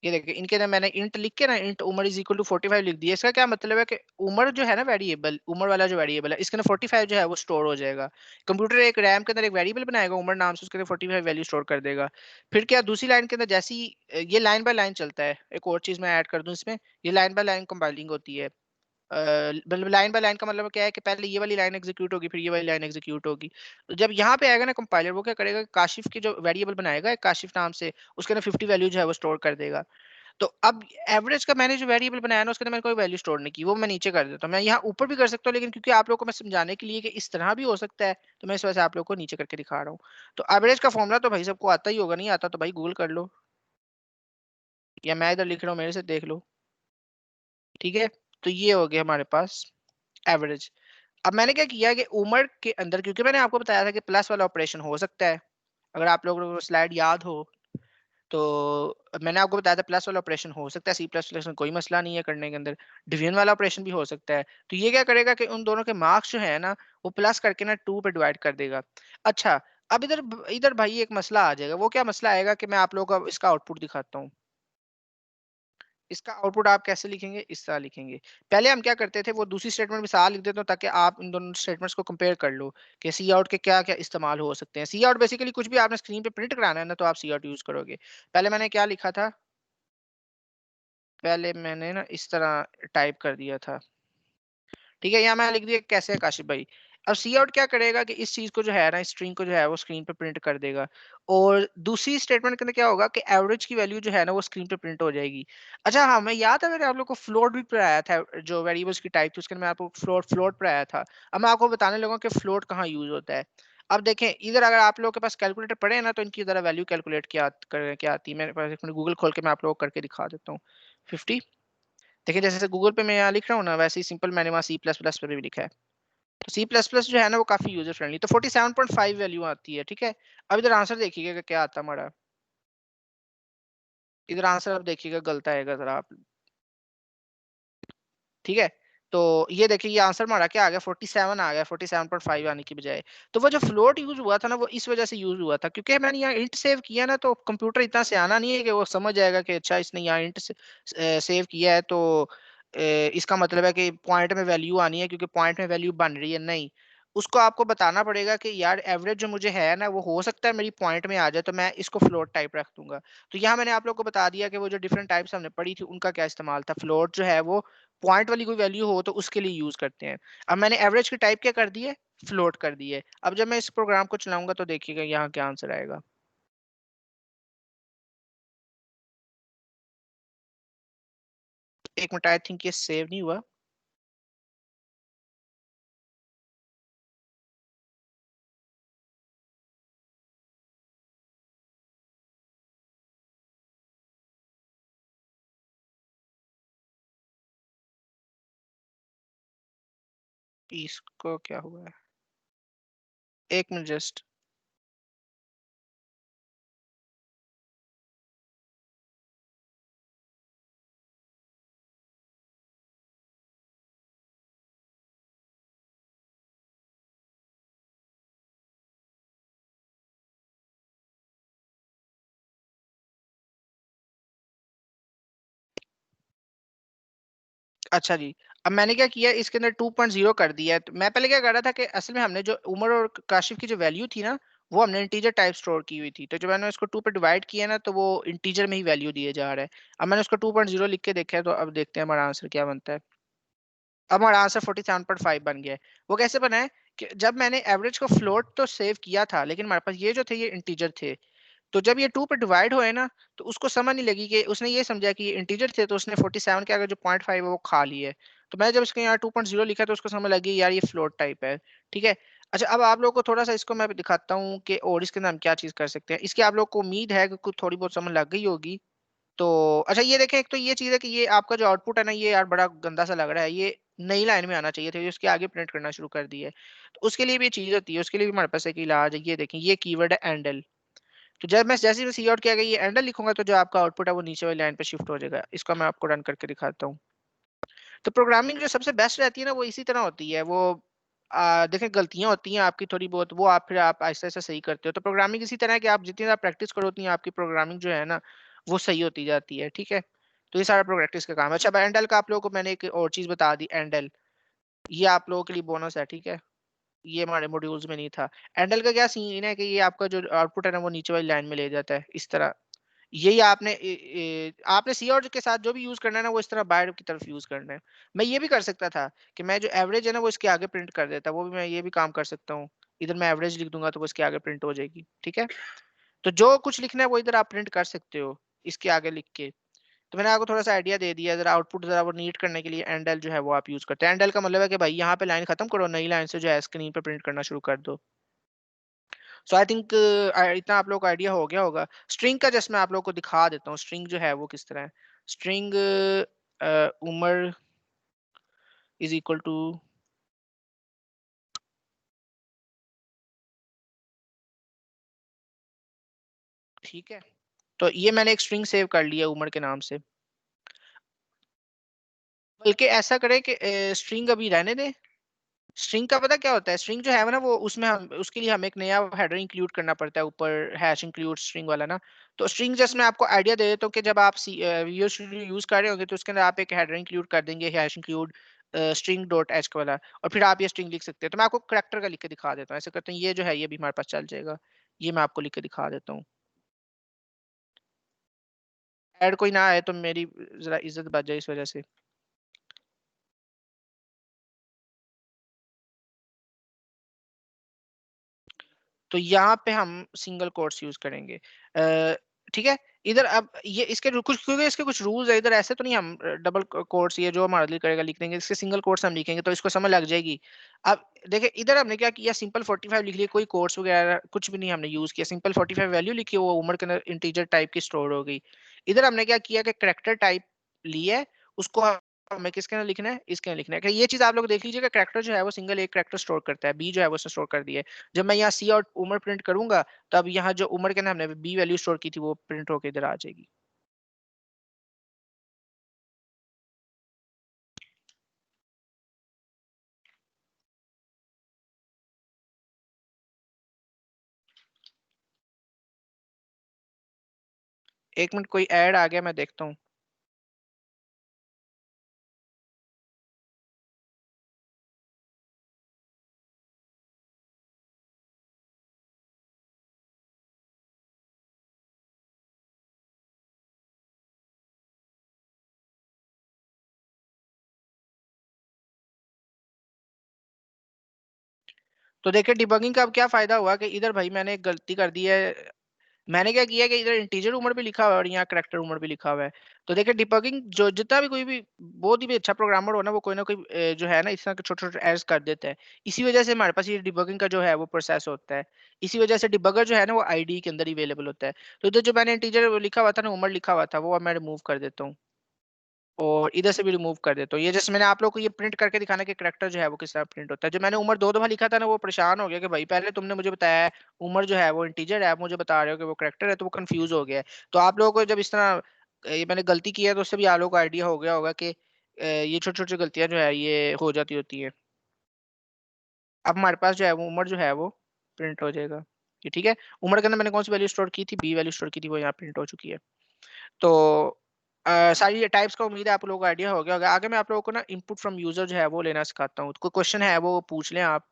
ये देखिए इनके अंदर मैंने इंट लिख के ना int Umar is equal to 45 लिख दिया। इसका क्या मतलब है कि उमर जो है ना वेरिएबल, उमर वाला जो वेरिएबल है इसके अंदर 45 जो है वो स्टोर हो जाएगा। कंप्यूटर एक रैम के अंदर एक वेरिएबल बनाएगा उमर नाम से, उसके अंदर 45 वैल्यू स्टोर कर देगा। फिर क्या दूसरी लाइन के अंदर जैसी ये लाइन बाय लाइन चलता है। एक और चीज मैं ऐड कर दूं इसमें, ये लाइन बाय लाइन कंपाइलिंग होती है। मतलब लाइन बाय लाइन का मतलब क्या है कि पहले ये वाली लाइन एग्जीक्यूट होगी फिर ये वाली लाइन एग्जीक्यूट होगी। तो जब यहाँ पे आएगा ना कंपाइलर, वो क्या करेगा, काशिफ की जो वेरिएबल बनाएगा एक काशिफ नाम से, उसके अंदर 50 वैल्यू जो है वो स्टोर कर देगा। तो अब एवरेज का मैंने जो वेरिएबल बनाया ना उसके अंदर मैंने कोई वैल्यू स्टोर नहीं की, वो मैं नीचे कर देता हूँ। मैं यहाँ ऊपर भी कर सकता हूँ, लेकिन क्योंकि आप लोगों को मैं समझाने के लिए कि इस तरह भी हो सकता है, तो मैं इस वजह से आप लोगों को नीचे करके दिखा रहा हूँ। तो एवरेज का फॉर्मूला तो भाई सबको आता ही होगा, नहीं आता तो भाई गूगल कर लो, या मैं इधर लिख रहा हूँ मेरे से देख लो, ठीक है? तो ये हो गया हमारे पास एवरेज। अब मैंने क्या किया कि उमर के अंदर, क्योंकि मैंने आपको बताया था कि प्लस वाला ऑपरेशन हो सकता है, अगर आप लोगों को स्लाइड याद हो तो मैंने आपको बताया था प्लस वाला ऑपरेशन हो सकता है सी प्लस प्लस में, कोई मसला नहीं है करने के अंदर। डिवीजन वाला ऑपरेशन भी हो सकता है। तो ये क्या करेगा कि उन दोनों के मार्क्स जो है ना वो प्लस करके ना 2 पे डिवाइड कर देगा। अच्छा, अब इधर इधर भाई एक मसला आ जाएगा। वो क्या मसला आएगा कि मैं आप लोगों को इसका आउटपुट दिखाता हूँ। इसका आउटपुट आप कैसे लिखेंगे, इस तरह लिखेंगे। पहले हम क्या करते थे, वो दूसरी स्टेटमेंट में साथ लिख देता हूँ ताकि आप इन दोनों स्टेटमेंट्स को कंपेयर कर लो कि सी आउट के क्या क्या इस्तेमाल हो सकते हैं। सी आउट बेसिकली कुछ भी आपने स्क्रीन पे प्रिंट कराना है ना तो आप सी आउट यूज करोगे। पहले मैंने क्या लिखा था, पहले मैंने ना इस तरह टाइप कर दिया था, ठीक है? यहाँ मैं लिख दिया कैसे है काशिफ भाई। अब सी आउट क्या करेगा कि इस चीज को जो है ना, स्ट्रिंग को जो है वो स्क्रीन पे प्रिंट कर देगा। और दूसरी स्टेटमेंट के अंदर क्या होगा कि एवरेज की वैल्यू जो है ना वो स्क्रीन पे प्रिंट हो जाएगी। अच्छा हाँ, मैं याद है मैंने आप लोग को फ्लोट भी पढ़ाया था, जो वेरिएबल्स की टाइप थी उसके अंदर मैं आपको फ्लोट फ्लोट पढ़ाया था। अब मैं आपको बताने लगा कि फ्लोट कहाँ यूज होता है। अब देखें इधर, अगर आप लोगों के पास कैलकुलेटर पड़े हैं ना तो इनकी जरा वैल्यू कैलकुलेट क्या आती है मेरे पास, गूगल खोल के मैं आप लोगों को करके दिखा देता हूँ। 50, देखिए जैसे गूगल पे मैं यहाँ लिख रहा हूँ ना वैसे ही सिंपल मैंने वहाँ सी प्लस प्लस पे भी लिखा है। तो सी प्लस प्लस जो है ना वो काफी यूजर फ्रेंडली, तो 47.5 वैल्यू आती है, ठीक है? अब इधर आंसर देखिएगा कि क्या आता है हमारा। इधर आंसर अब देखिएगा गलत आएगा जरा आप, ठीक है? तो ये देखिए ये आंसर हमारा क्या आ गया, 47 आ गया, 47.5 आने की बजाय। तो वो जो फ्लोट यूज हुआ था ना वो इस वजह से यूज हुआ था क्योंकि मैंने यहाँ इंट सेव किया ना, तो कंप्यूटर इतना सियाना नहीं है कि वो समझ जाएगा कि अच्छा इसने यहाँ इंट सेव किया है तो इसका मतलब है कि पॉइंट में वैल्यू आनी है क्योंकि पॉइंट में वैल्यू बन रही है। नहीं, उसको आपको बताना पड़ेगा कि यार एवरेज जो मुझे है ना वो हो सकता है मेरी पॉइंट में आ जाए, तो मैं इसको फ्लोट टाइप रख दूंगा। तो यहाँ मैंने आप लोग को बता दिया कि वो जो डिफरेंट टाइप्स हमने पढ़ी थी उनका क्या इस्तेमाल था। फ्लोट जो है वो पॉइंट वाली कोई वैल्यू हो तो उसके लिए यूज करते हैं। अब मैंने एवरेज की टाइप क्या कर दी है, फ्लोट कर दी है। अब जब मैं इस प्रोग्राम को चलाऊंगा तो देखिएगा यहाँ क्या आंसर आएगा। एक मिनट, आई थिंक ये सेव नहीं हुआ। इसको क्या हुआ है, एक मिनट जस्ट। अच्छा जी, अब मैंने क्या किया इसके अंदर 2.0 कर दिया है। तो मैं पहले क्या कर रहा था कि असल में हमने जो उमर और काशिफ की जो वैल्यू थी ना वो हमने इंटीजर टाइप स्टोर की हुई थी, तो जब मैंने उसको 2 पे डिवाइड किया ना, तो वो इंटीजर में ही वैल्यू दिए जा रहा है। अब मैंने उसको 2.0 लिख के देखा है, तो अब देखते हैं हमारा आंसर क्या बनता है। अब हमारा आंसर 47.5 बन गया है। वो कैसे बना है कि जब मैंने एवरेज को फ्लोट तो सेव किया था, लेकिन हमारे पास ये जो थे ये इंटीजर थे। तो जब ये 2 पे डिवाइड हुए ना, तो उसको समझ नहीं लगी, कि उसने ये समझा कि ये इंटीजर थे, तो उसने 47 के आगे जो 0.5 है वो खा लिए। तो मैं जब इसके यहाँ 2.0 लिखा, तो उसको समझ लगी यार ये फ्लोट टाइप है। ठीक है। अच्छा, अब आप लोगों को थोड़ा सा इसको मैं दिखाता हूँ कि और इसके अंदर हम क्या चीज कर सकते हैं। इसकी आप लोग को उम्मीद है कि कुछ थोड़ी बहुत समझ लग गई होगी। तो अच्छा, ये देखें, एक तो ये चीज है कि ये आपका जो आउटपुट है ना, ये यार बड़ा गंदा सा लग रहा है, ये नई लाइन में आना चाहिए था, ये उसके आगे प्रिंट करना शुरू कर दिया है। तो उसके लिए भी ये चीज होती है, उसके लिए भी हमारे पास एक इलाज है। ये देखें, ये कीवर्ड है एंडल। तो जब मैं जैसे ही सी आउट किया गया ये एंडल लिखूंगा, तो जो आपका आउटपुट है वो नीचे वाली लाइन पे शिफ्ट हो जाएगा। इसको मैं आपको रन करके दिखाता हूँ। तो प्रोग्रामिंग जो सबसे बेस्ट रहती है ना, वो इसी तरह होती है। वो देखें, गलतियां होती हैं आपकी थोड़ी बहुत, वो आप फिर आप आहिस्ता आहिस्ता सही करते हो। तो प्रोग्रामिंग इसी तरह है कि आप जितनी ज्यादा प्रैक्टिस करो, उतनी आपकी प्रोग्रामिंग जो है ना, वो सही होती जाती है। ठीक है। तो ये सारा प्रैक्टिस का काम है। अच्छा, अब एंडल का आप लोगों को मैंने एक और चीज बता दी, एंडल। ये आप लोगों के लिए बोनस है। ठीक है। ये हमारे मॉड्यूल्स में नहीं था। एंडल का क्या सीन है कि ये आपका जो आउटपुट है ना, वो नीचे वाली लाइन में ले जाता है इस तरह। यही आपने सी और के साथ जो भी यूज करना है ना, वो इस तरह बाहर की तरफ यूज करना है। मैं ये भी कर सकता था कि मैं जो एवरेज है ना, वो इसके आगे प्रिंट कर देता, वो भी मैं ये भी काम कर सकता हूँ। इधर मैं एवरेज लिख दूंगा, तो वो इसके आगे प्रिंट हो जाएगी। ठीक है। तो जो कुछ लिखना है वो इधर आप प्रिंट कर सकते हो, इसके आगे लिख के। तो मैंने आपको थोड़ा सा आइडिया दे दिया, जरा आउटपुट जरा वो नीट करने के लिए एंडल जो है वो आप यूज करते हैं। एंडल का मतलब है कि भाई यहाँ पे लाइन खत्म करो, नई लाइन से जो है स्क्रीन पे प्रिंट करना शुरू कर दो। सो आई थिंक इतना आप लोगों को आइडिया हो गया होगा। स्ट्रिंग का जस्ट मैं आप लोगों को दिखा देता हूँ, स्ट्रिंग जो है वो किस तरह है। String Umar is equal to, ठीक है। तो ये मैंने एक स्ट्रिंग सेव कर लिया उमर के नाम से। बल्कि ऐसा करें कि स्ट्रिंग अभी रहने दें। स्ट्रिंग का पता क्या होता है, स्ट्रिंग जो है ना, वो उसमें हम उसके लिए हम एक नया हेडर इंक्लूड करना पड़ता है ऊपर, हैश इंक्लूड स्ट्रिंग वाला ना। तो स्ट्रिंग जस्ट मैं आपको आइडिया दे देता हूँ कि जब आप विजुअल स्टूडियो यूज कर रहे होंगे, तो उसके अंदर आप एक हेडर इंक्लूड कर देंगे, hash include string dot H वाला, और फिर आप ये स्ट्रिंग लिख सकते हैं। तो मैं आपको करैक्टर का लिख के दिखा देता हूँ। ऐसे करते हैं, ये जो है ये भी हमारे पास चल जाएगा। ये मैं आपको लिख के दिखा देता हूँ। ऐड कोई ना आए तो मेरी जरा इज्जत बच जाए इस वजह से। तो यहाँ पे हम सिंगल कोट्स यूज करेंगे। ठीक है। इधर अब ये इसके कुछ, क्योंकि इसके कुछ रूल्स है इधर, ऐसे तो नहीं हम डबल कोट्स, ये जो हमारा दिल करेगा लिख देंगे, इसके सिंगल कोट्स हम लिखेंगे तो इसको समझ लग जाएगी। अब देखिए, इधर हमने क्या किया, सिंपल 45 लिख लिया, कोई कोट्स वगैरह कुछ भी नहीं हमने यूज किया, सिंपल 45 वैल्यू लिखी, वो उम्र के अंदर इंटीजर टाइप की स्टोर हो गई। इधर हमने क्या किया कि करेक्टर टाइप लिया है, उसको हमें किसके अंदर लिखना है, इसके अंदर लिखना है। कि ये चीज आप लोग देख लीजिएगा, करेक्टर जो है वो सिंगल एक करेक्टर स्टोर करता है, बी जो है वो उसने स्टोर कर दिया है। जब मैं यहाँ सी और उम्र प्रिंट करूंगा, तब यहाँ जो उम्र के अंदर हमने बी वैल्यू स्टोर की थी, वो प्रिंट होकर इधर आ जाएगी। एक मिनट, कोई ऐड आ गया, मैं देखता हूँ। तो देखिए, डिबगिंग का अब क्या फायदा हुआ कि इधर भाई मैंने एक गलती कर दी है। मैंने क्या किया कि इधर इंटीजर उम्र भी लिखा हुआ है और यहाँ करेक्टर उम्र भी लिखा हुआ है। तो देखिए, डिबगिंग जो जितना भी कोई भी बहुत ही भी अच्छा प्रोग्रामर हो ना, वो कोई ना कोई जो है ना, इस तरह के छोटे छोटे एरर्स कर देता है। इसी वजह से हमारे पास ये डिबगिंग का जो है वो प्रोसेस होता है। इसी वजह से डिबगर जो है ना, वो आईडी के अंदर ही अवेलेबल होता है। तो इधर जो मैंने इंटीजर लिखा हुआ था ना, उम्र लिखा हुआ था, वो अब मैं रिमूव कर देता हूँ, और इधर से भी रिमूव कर देता हूँ। ये जैसे मैंने आप लोग को ये प्रिंट करके दिखाना कि करेक्टर जो है वो किस तरह प्रिंट होता है। जो मैंने उम्र दो दफा लिखा था ना, वो परेशान हो गया कि भाई पहले तुमने मुझे बताया है उम्र जो है वो इंटीजर है, आप मुझे बता रहे हो कि वो करेक्टर है, तो वो कंफ्यूज हो गया है। तो आप लोगों को जब इस तरह ये मैंने गलती की है, तो उससे भी आप लोगों को आइडिया हो गया होगा कि ये छोटी छोटी गलतियां जो है ये हो जाती होती है। अब हमारे पास जो है वो उम्र जो है वो प्रिंट हो जाएगा। ये ठीक है। उम्र के अंदर मैंने कौन सी वैल्यू स्टोर की थी, बी वैल्यू स्टोर की थी, वो यहाँ प्रिंट हो चुकी है। तो सारी टाइप्स का उम्मीद है आप लोगों को आइडिया हो गया होगा। आगे मैं आप लोगों को ना इनपुट फ्रॉम यूजर जो है वो लेना सिखाता हूँ। कोई क्वेश्चन है वो पूछ लें आप।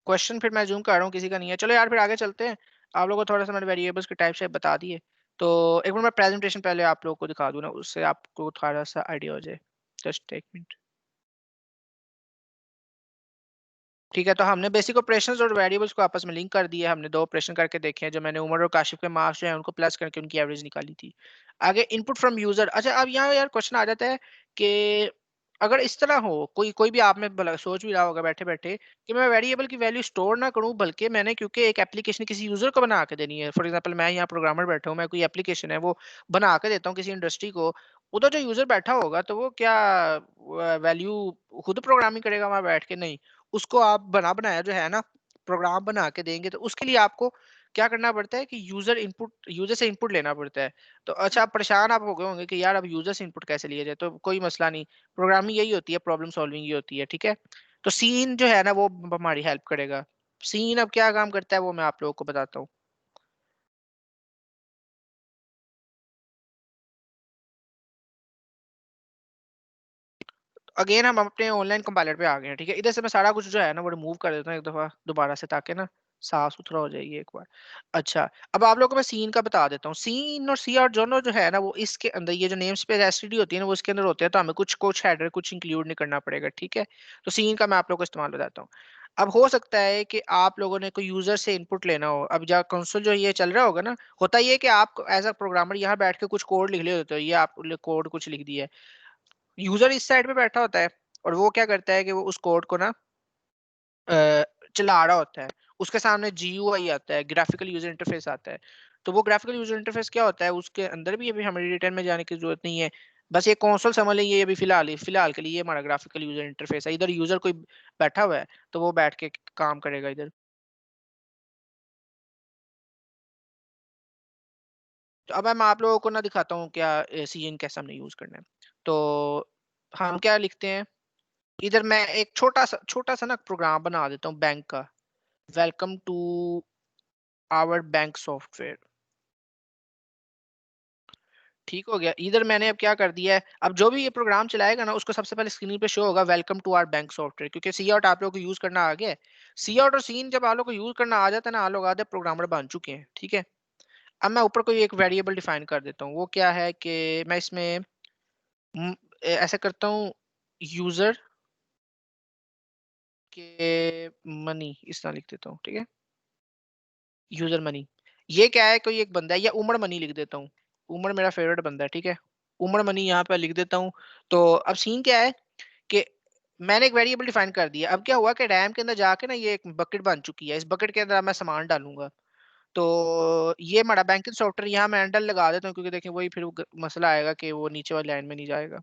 क्वेश्चन फिर मैं जूम कर रहा हूँ, किसी का नहीं है। चलो यार फिर आगे चलते हैं। आप लोगों को थोड़ा सा मैंने वेरिएबल्स के टाइप से बता दिए। तो एक बार मैं प्रेजेंटेशन पहले आप लोगों को दिखा दूं ना, उससे आपको थोड़ा सा आइडिया हो जाए। जस्ट एक मिनट। ठीक है, तो हमने बेसिक ऑपरेशंस और वेरिएबल्स को आपस में लिंक कर दिया। हमने दो ऑपरेशन करके देखे हैं, जो मैंने उमर और काशिफ के मार्क्स जो है उनको प्लस करके उनकी एवरेज निकाली थी। आगे इनपुट फ्रॉम यूजर। अच्छा, अब यहाँ यार क्वेश्चन आ जाता है कि अगर इस तरह हो, कोई कोई भी आप में सोच भी रहा होगा बैठे बैठे कि मैं वेरिएबल की वैल्यू स्टोर ना करूं, बल्कि मैंने क्योंकि एक एप्लीकेशन किसी यूजर को बना के देनी है। फॉर एग्जांपल मैं यहाँ प्रोग्रामर बैठा हूँ, मैं कोई एप्लीकेशन है वो बना के देता हूँ किसी इंडस्ट्री को। उधर जो यूजर बैठा होगा तो वो क्या वैल्यू खुद प्रोग्रामिंग करेगा वहां बैठ के? नहीं, उसको आप बना बनाया जो है ना प्रोग्राम बना के देंगे। तो उसके लिए आपको क्या करना पड़ता है कि यूजर से इनपुट लेना पड़ता है। तो अच्छा, आप परेशान आप हो गए होंगे कि यार अब यूजर से इनपुट कैसे लिया जाए। तो कोई मसला नहीं, प्रोग्रामिंग यही होती है, प्रॉब्लम सॉल्विंग ही होती है। ठीक है, तो सीन जो है ना वो हमारी हेल्प करेगा। सीन अब क्या काम करता है वो मैं आप लोगों को बताता हूँ। अगेन हम अपने ऑनलाइन कंपाइलर पे आ गए हैं। ठीक है, इधर से मैं सारा कुछ जो है ना वो रिमूव कर देता हूँ एक दफा दोबारा से, ताकि ना साफ सुथरा हो जाएगी एक बार। अच्छा, अब आप लोगों को मैं सीन का बता देता हूँ। सीन और सी आर दोनों जो है ना वो इसके अंदर, ये जो नेम स्पेस एसटीडी होती है ना वो इसके अंदर होते हैं। तो हमें कुछ कुछ हेडर कुछ इंक्लूड नहीं करना पड़ेगा। ठीक है, तो सीन का मैं आप लोगों को इस्तेमाल बताता हूँ। अब हो सकता है कि आप लोगों ने कोई यूजर से इनपुट लेना हो। अब जब कंसोल जो ये चल रहा होगा ना, होता ये है कि आप एज अ प्रोग्रामर यहाँ बैठ के कुछ कोड लिख ले होते हो। ये आप कोड कुछ लिख दिया है, यूजर इस साइड पे बैठा होता है और वो क्या करता है कि वो उस कोड को ना अ, चला रहा होता है। उसके सामने जीयूआई आता है, ग्राफिकल यूजर इंटरफेस आता है। तो वो ग्राफिकल यूजर इंटरफेस क्या होता है, उसके अंदर भी अभी हमें डिटेल में जाने की जरूरत नहीं है। बस ये कंसोल समझ लीजिए, अभी फिलहाल के लिए ये हमारा ग्राफिकल यूजर इंटरफेस है। इधर यूजर कोई बैठा हुआ है तो वो बैठ के काम करेगा इधर। तो अब मैं आप लोगों को ना दिखाता हूँ क्या सीएन कैसे हमने यूज करना है। तो हम क्या लिखते हैं, इधर मैं एक छोटा सा ना प्रोग्राम बना देता हूँ बैंक का। Welcome to our bank software. ठीक हो गया। इधर मैंने अब क्या कर दिया है, अब जो भी ये प्रोग्राम चलाएगा ना उसको सबसे पहले स्क्रीन पे शो होगा welcome to our bank software, क्योंकि सी आउट आप लोगों को यूज करना आ गया है। सी आउट और सीन जब आप लोग को यूज करना आ जाता है ना, आप लोग आधे प्रोग्रामर बन चुके हैं। ठीक है, अब मैं ऊपर कोई एक वेरिएबल डिफाइन कर देता हूँ। वो क्या है कि मैं इसमें ऐसा करता हूँ, यूजर के मनी इस तरह लिख देता हूँ। ठीक है, यूजर मनी। ये क्या है, कोई एक बंदा है, या उमर मनी लिख देता हूँ। उमर मेरा फेवरेट बंदा है। ठीक है, उमर मनी यहाँ पे लिख देता हूँ। तो अब सीन क्या है कि मैंने एक वेरिएबल डिफाइन कर दिया। अब क्या हुआ कि रैम के अंदर जाके ना ये एक बकेट बन चुकी है। इस बकेट के अंदर मैं सामान डालूंगा। तो ये हमारा बैंकिंग सॉफ्टवेयर, यहाँ मैं हैंडल लगा देता हूँ, क्योंकि देखिए वही फिर मसला आएगा कि वो नीचे वाली लाइन में नहीं जाएगा।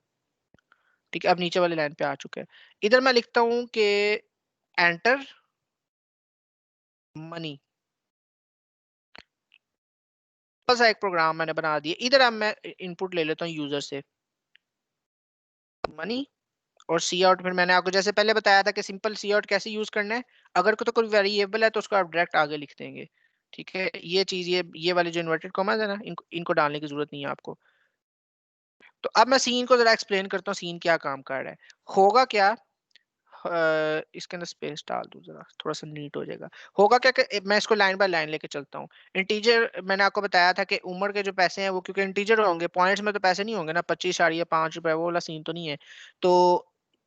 ठीक है, अब नीचे वाली लाइन पे आ चुका है। इधर मैं लिखता हूँ कि एंटर मनी। बस एक प्रोग्राम मैंने बना दिया। इधर अब मैं इनपुट ले लेता हूँ यूजर से मनी, और सी आउट फिर मैंने आपको जैसे पहले बताया था कि सिंपल सी आउट कैसे यूज करना है। अगर को तो कोई वेरिएबल है तो उसको आप डायरेक्ट आगे लिख देंगे। ठीक है, ये चीज ये वाले जो इन्वर्टेड कॉमास है ना, इनको डालने की जरूरत नहीं है आपको। तो अब मैं सीन को जरा एक्सप्लेन करता हूँ, सीन क्या काम कर रहा है। होगा क्या, इसके अंदर स्पेस डाल दूं जरा, थोड़ा सा नीट हो जाएगा। होगा क्या कि मैं इसको लाइन बाय लाइन लेके चलता हूँ। इंटीजर मैंने आपको बताया था कि उम्र के जो पैसे हैं वो क्योंकि इंटीजर होंगे, पॉइंट्स में तो पैसे नहीं होंगे ना, 25.5 रुपए वो वाला सीन तो नहीं है। तो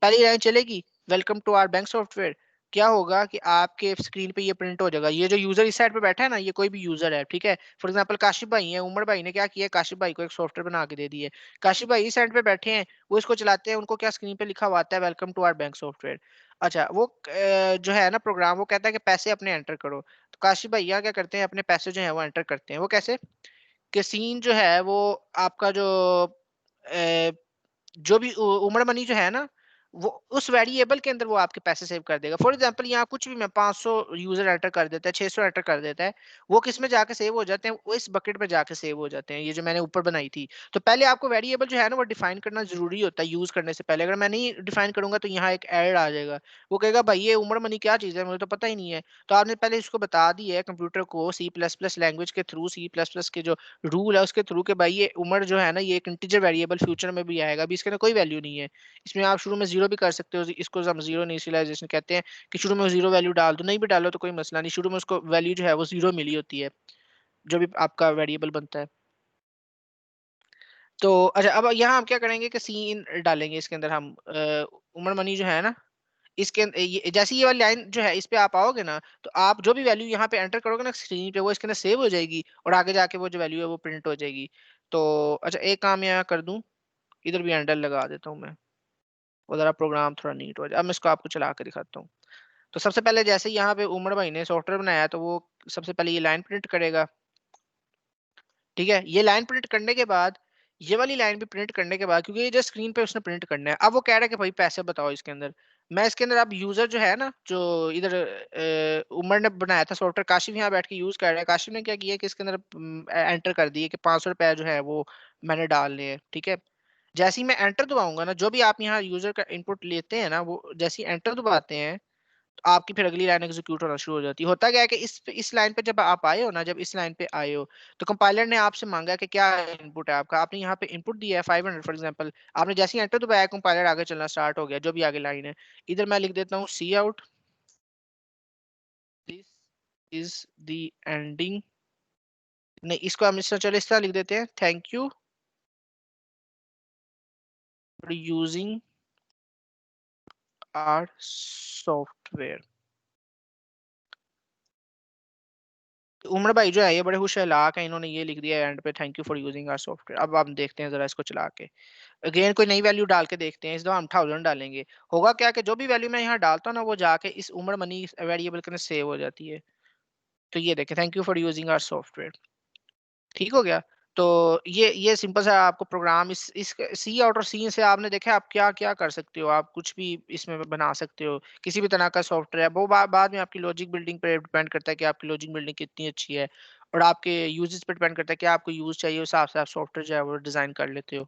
पहली लाइन चलेगी, welcome to our bank software. क्या होगा कि आपके स्क्रीन पे ये प्रिंट हो जाएगा। ये जो यूजर इस साइड पे बैठा है ना, ये कोई भी यूजर है। ठीक है, फॉर एग्जांपल काशिफ भाई है, उमर भाई ने क्या किया, काशिफ भाई को एक सॉफ्टवेयर बना के दे दिए। काशिफ भाई इस साइड पे बैठे हैं, वो इसको चलाते हैं, उनको क्या स्क्रीन पे लिखा हुआ आता है welcome to our bank software. अच्छा, वो जो है ना प्रोग्राम, वो कहता है कि पैसे अपने एंटर करो। तो काशिफ भैया क्या करते हैं, अपने पैसे जो है वो एंटर करते हैं। वो कैसे कि सीन जो है वो आपका जो अ, जो भी उमर मनी जो है ना, वो उस वेरिएबल के अंदर वो आपके पैसे सेव कर देगा। फॉर एग्जांपल यहाँ कुछ भी मैं 500 यूजर एंटर कर देता है, 600 एंटर कर देता है, वो किस में जाके सेव हो जाते हैं, वो इस बकेट में जाके सेव हो जाते हैं, ये जो मैंने ऊपर बनाई थी। तो पहले आपको वेरिएबल जो है ना वो डिफाइन करना जरूरी होता है यूज करने से पहले। अगर मैं नहीं डिफाइन करूंगा तो यहाँ एक एरर आ जाएगा। वो कहेगा भाई ये उमर मनी क्या चीज है, मुझे तो पता ही नहीं है। तो आपने पहले इसको बता दी है कंप्यूटर को सी प्लस प्लस लैंग्वेज के थ्रू, सी प्लस प्लस के जो रूल है उसके थ्रू, के भाई ये उमर जो है ना ये एक इंटीजर वेरिएबल फ्यूचर में भी आएगा। अभी इसके अंदर कोई वैल्यू नहीं है, इसमें आप शुरू में जीरो जीरो भी कर सकते हो, इसको हम जीरो इनिशियलाइजेशन कहते हैं कि शुरू में जीरो वैल्यू डाल दो, नहीं भी डालो तो कोई मसला नहीं, शुरू में उसको वैल्यू जो है वो जीरो मिली होती है जो भी आपका वेरिएबल बनता है। तो अच्छा, अब यहाँ हम क्या करेंगे कि सी इन डालेंगे इसके अंदर हम उमर मनी जो है ना, इसके जैसे ये वाली लाइन जो है इस पे आप आओगे ना, तो आप जो भी वैल्यू यहाँ पे एंटर करोगे ना स्क्रीन पे, वो इसके अंदर सेव हो जाएगी और आगे जाके वो जो वैल्यू है वो प्रिंट हो जाएगी। तो अच्छा, एक काम यहाँ कर दूं, इधर भी एंडर लगा देता हूँ मैं, वो जरा प्रोग्राम थोड़ा नीट हो जाए। अब मैं इसको आपको चला कर दिखाता हूँ। तो सबसे पहले जैसे यहाँ पे उमर भाई ने सॉफ्टवेयर बनाया तो वो सबसे पहले ये लाइन प्रिंट करेगा। ठीक है, ये लाइन प्रिंट करने के बाद, ये वाली लाइन भी प्रिंट करने के बाद, क्योंकि ये जो स्क्रीन पे उसने प्रिंट करना है, अब वो कह रहा है कि भाई पैसे बताओ इसके अंदर। मैं इसके अंदर अब यूजर जो है ना, जो इधर उमर ने बनाया था सॉफ्टवेयर, काशिफ यहाँ बैठ के यूज कर रहा है। काशिफ ने क्या किया कि इसके अंदर एंटर कर दिए कि 500 रुपए जो है वो मैंने डालने हैं। ठीक है, जैसे ही मैं एंटर दबाऊंगा ना, जो भी आप यहाँ यूजर का इनपुट लेते हैं ना, वो जैसे ही एंटर दबाते हैं तो आपकी फिर अगली लाइन एग्जीक्यूट होना शुरू हो जाती है। होता क्या है कि इस लाइन पे जब आप आए हो ना, जब इस लाइन पे आए हो, तो कंपाइलर ने आपसे मांगा कि क्या इनपुट है आपका। आपने यहाँ पे इनपुट दिया है 500 फॉर एग्जांपल, आपने जैसे ही एंटर दबाया कंपाइलर आगे चलना स्टार्ट हो गया, जो भी आगे लाइन है। इधर मैं लिख देता हूँ cout, this is the ending, नहीं इसको हम इस तरह, चलो इस तरह लिख देते हैं, thank you for using our software. तो उमर भाई जो है ये बड़े खुश लाक हैं, इन्होंने ये लिख दिया एंड पे, thank you for using our software. अब हम देखते हैं जरा इसको चला के, अगेन कोई नई वैल्यू डाल के देखते हैं। इस दफा हम 1000 डालेंगे। होगा क्या कि जो भी वैल्यू मैं यहाँ डालता हूँ ना, वो जाके इस उमर मनी वेरिएबल के अंदर सेव हो जाती है। तो ये देखें, thank you for using our software, ठीक हो गया। तो ये सिंपल सा आपको प्रोग्राम इस सी आउट और सी से आपने देखा आप क्या क्या कर सकते हो, आप कुछ भी इसमें बना सकते हो, किसी भी तरह का सॉफ्टवेयर है। वो बाद में आपकी लॉजिक बिल्डिंग पे डिपेंड करता है कि आपकी लॉजिक बिल्डिंग कितनी अच्छी है, और आपके यूजेस पे डिपेंड करता है कि आपको यूज चाहिए, उस हिसाब से आप सॉफ्टवेयर जो है वो डिजाइन कर लेते हो।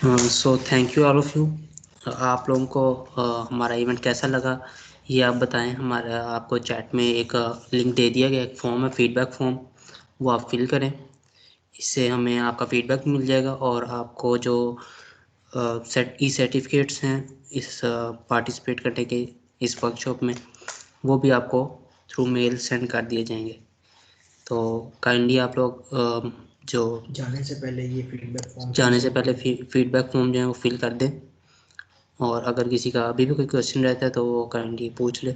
So thank you all of you. आप लोगों को हमारा इवेंट कैसा लगा ये आप बताएं। हमारा आपको चैट में एक लिंक दे दिया गया, एक फॉर्म है फीडबैक फॉर्म, वो आप फिल करें। इससे हमें आपका फीडबैक मिल जाएगा और आपको जो ई सर्टिफिकेट्स हैं इस पार्टिसिपेट करने के इस वर्कशॉप में, वो भी आपको थ्रू मेल सेंड कर दिए जाएंगे। तो काइंडली आप लोग जो जाने से पहले ये फीडबैक फॉर्म फिल जाने से जरूर पहले करें। फीडबैक फॉर्म जो है वो फिल कर दें। और अगर किसी का अभी भी कोई क्वेश्चन रहता है तो वो काइंडली पूछ ले।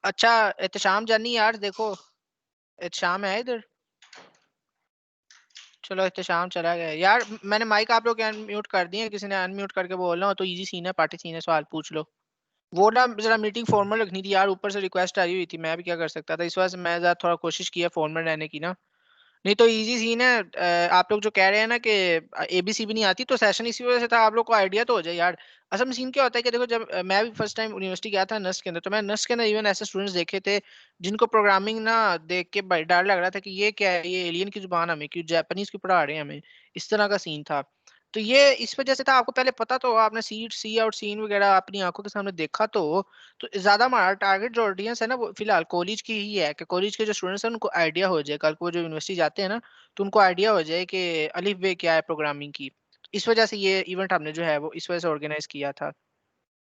अच्छा एहतशाम जानी यार, देखो एहतशाम है इधर। चलो एहतशाम चला गया यार। मैंने माइक आप लोग के अनम्यूट कर दिए, किसी ने अनम्यूट करके बोलना हो तो इजी सीन है, पार्टी सीन है, सवाल पूछ लो। वो ना जरा मीटिंग फॉर्मल रखनी थी यार, ऊपर से रिक्वेस्ट आई हुई थी, मैं भी क्या कर सकता था, इस वजह से मैं जरा थोड़ा कोशिश किया फॉर्मल रहने की ना। नहीं तो इजी सीन है। आप लोग जो कह रहे हैं ना कि एबीसी भी नहीं आती, तो सेशन इसी वजह से था, आप लोग को आइडिया तो हो जाए यार। असल में सीन क्या होता है कि देखो, जब मैं भी फर्स्ट टाइम यूनिवर्सिटी गया था नर्स के अंदर, तो मैं नर्स के अंदर इवन ऐसे स्टूडेंट्स देखे थे जिनको प्रोग्रामिंग ना देख के भाई डर लग रहा था कि ये क्या है, ये एलियन की जुबान हमें क्यों, जापानीज क्यों पढ़ा रहे हैं हमें, इस तरह का सीन था। तो ये इस वजह से था, आपको पहले पता तो हो, आपने सी आउट सीन वगैरह अपनी आंखों के सामने देखा तो हो। तो ज्यादा हमारा टारगेट जो ऑडियंस है ना, वो फिलहाल कॉलेज की ही है, कि कॉलेज के जो स्टूडेंट्स हैं उनको आइडिया हो जाए, कल को वो जो यूनिवर्सिटी जाते हैं ना, तो उनको आइडिया हो जाए कि अलिफ बे क्या है प्रोग्रामिंग की। इस वजह से ये इवेंट हमने जो है वो इस वजह से ऑर्गेनाइज किया था,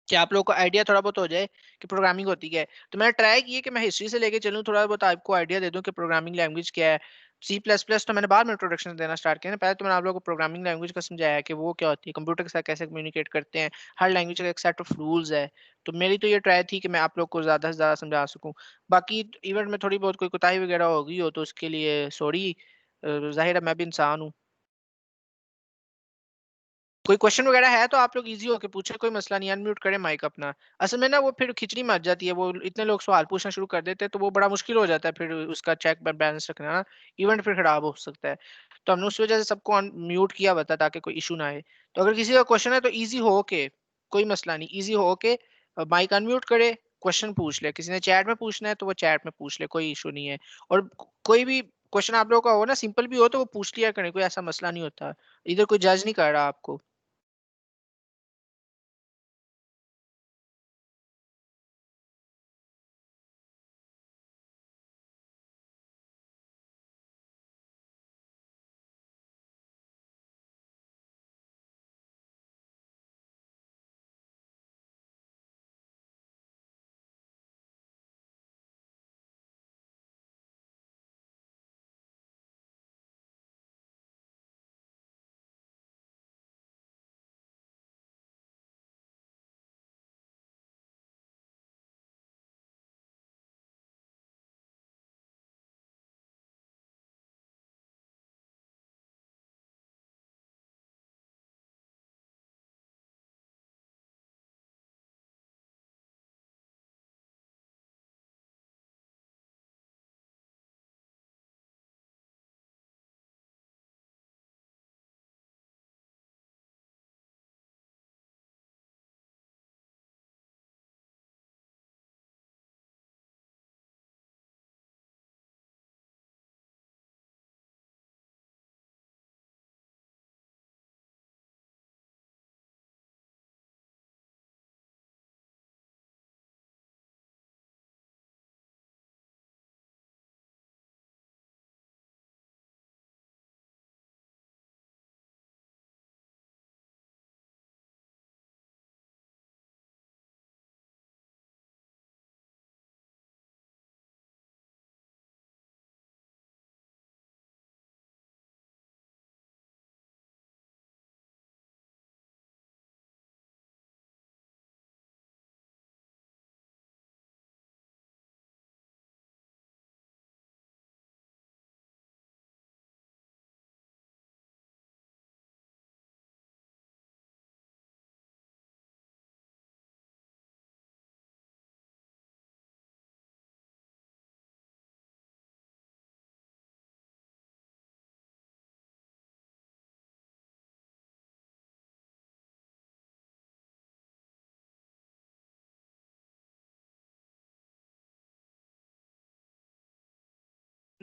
कि आप लोगों को आइडिया थोड़ा बहुत हो जाए कि प्रोग्रामिंग होती क्या है। तो मैंने ट्राई किया कि मैं हिस्ट्री से लेके चलूँ, थोड़ा बहुत आपको आइडिया दे दूं कि प्रोग्रामिंग लैंग्वेज क्या है। सी प्लस प्लस तो मैंने बाद में इंट्रोडक्शन देना स्टार्ट किया ना, पहले तो मैंने आप लोगों को प्रोग्रामिंग लैंग्वेज का समझाया कि वो क्या होती है, कंप्यूटर के साथ कैसे कम्युनिकेट करते हैं, हर लैंग्वेज का एक सेट ऑफ रूल्स है। तो मेरी तो ये ट्राई थी कि मैं आप लोग को ज़्यादा से ज़्यादा समझा सकूँ। बाकी इवेंट में थोड़ी बहुत कोई कोताही वगैरह हो गई हो तो उसके लिए सॉरी, जाहिर है मैं भी इंसान हूँ। कोई क्वेश्चन वगैरह है तो आप लोग इजी होके पूछे, कोई मसला नहीं, अनम्यूट करें माइक अपना। असल में ना वो फिर खिचड़ी मच जाती है, वो इतने लोग सवाल पूछना शुरू कर देते हैं तो वो बड़ा मुश्किल हो जाता है फिर उसका चेक बैलेंस रखना ना, इवेंट फिर खराब हो सकता है। तो हमने उस वजह से सबको म्यूट किया हुआ था ताकि कोई इशू ना आए। तो अगर किसी का क्वेश्चन है तो ईजी हो के, कोई मसला नहीं, ईजी हो के माइक अनम्यूट करे, क्वेश्चन पूछ ले। किसी ने चैट में पूछना है तो वो चैट में पूछ ले, कोई इशू नहीं है। और कोई भी क्वेश्चन आप लोगों का हो ना, सिंपल भी हो तो वो पूछ लिया करें, कोई ऐसा मसला नहीं होता। इधर कोई जज नहीं कर रहा आपको।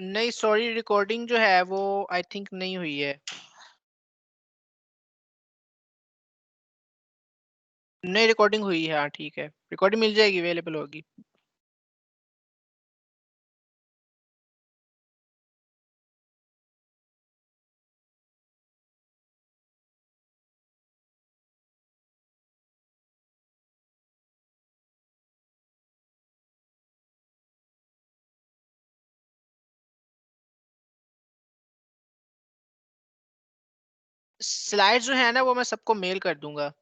नहीं सॉरी, रिकॉर्डिंग जो है वो आई थिंक नहीं हुई है। नहीं रिकॉर्डिंग हुई है, हाँ ठीक है, रिकॉर्डिंग मिल जाएगी, अवेलेबल होगी। स्लाइड जो है ना वो मैं सबको मेल कर दूंगा।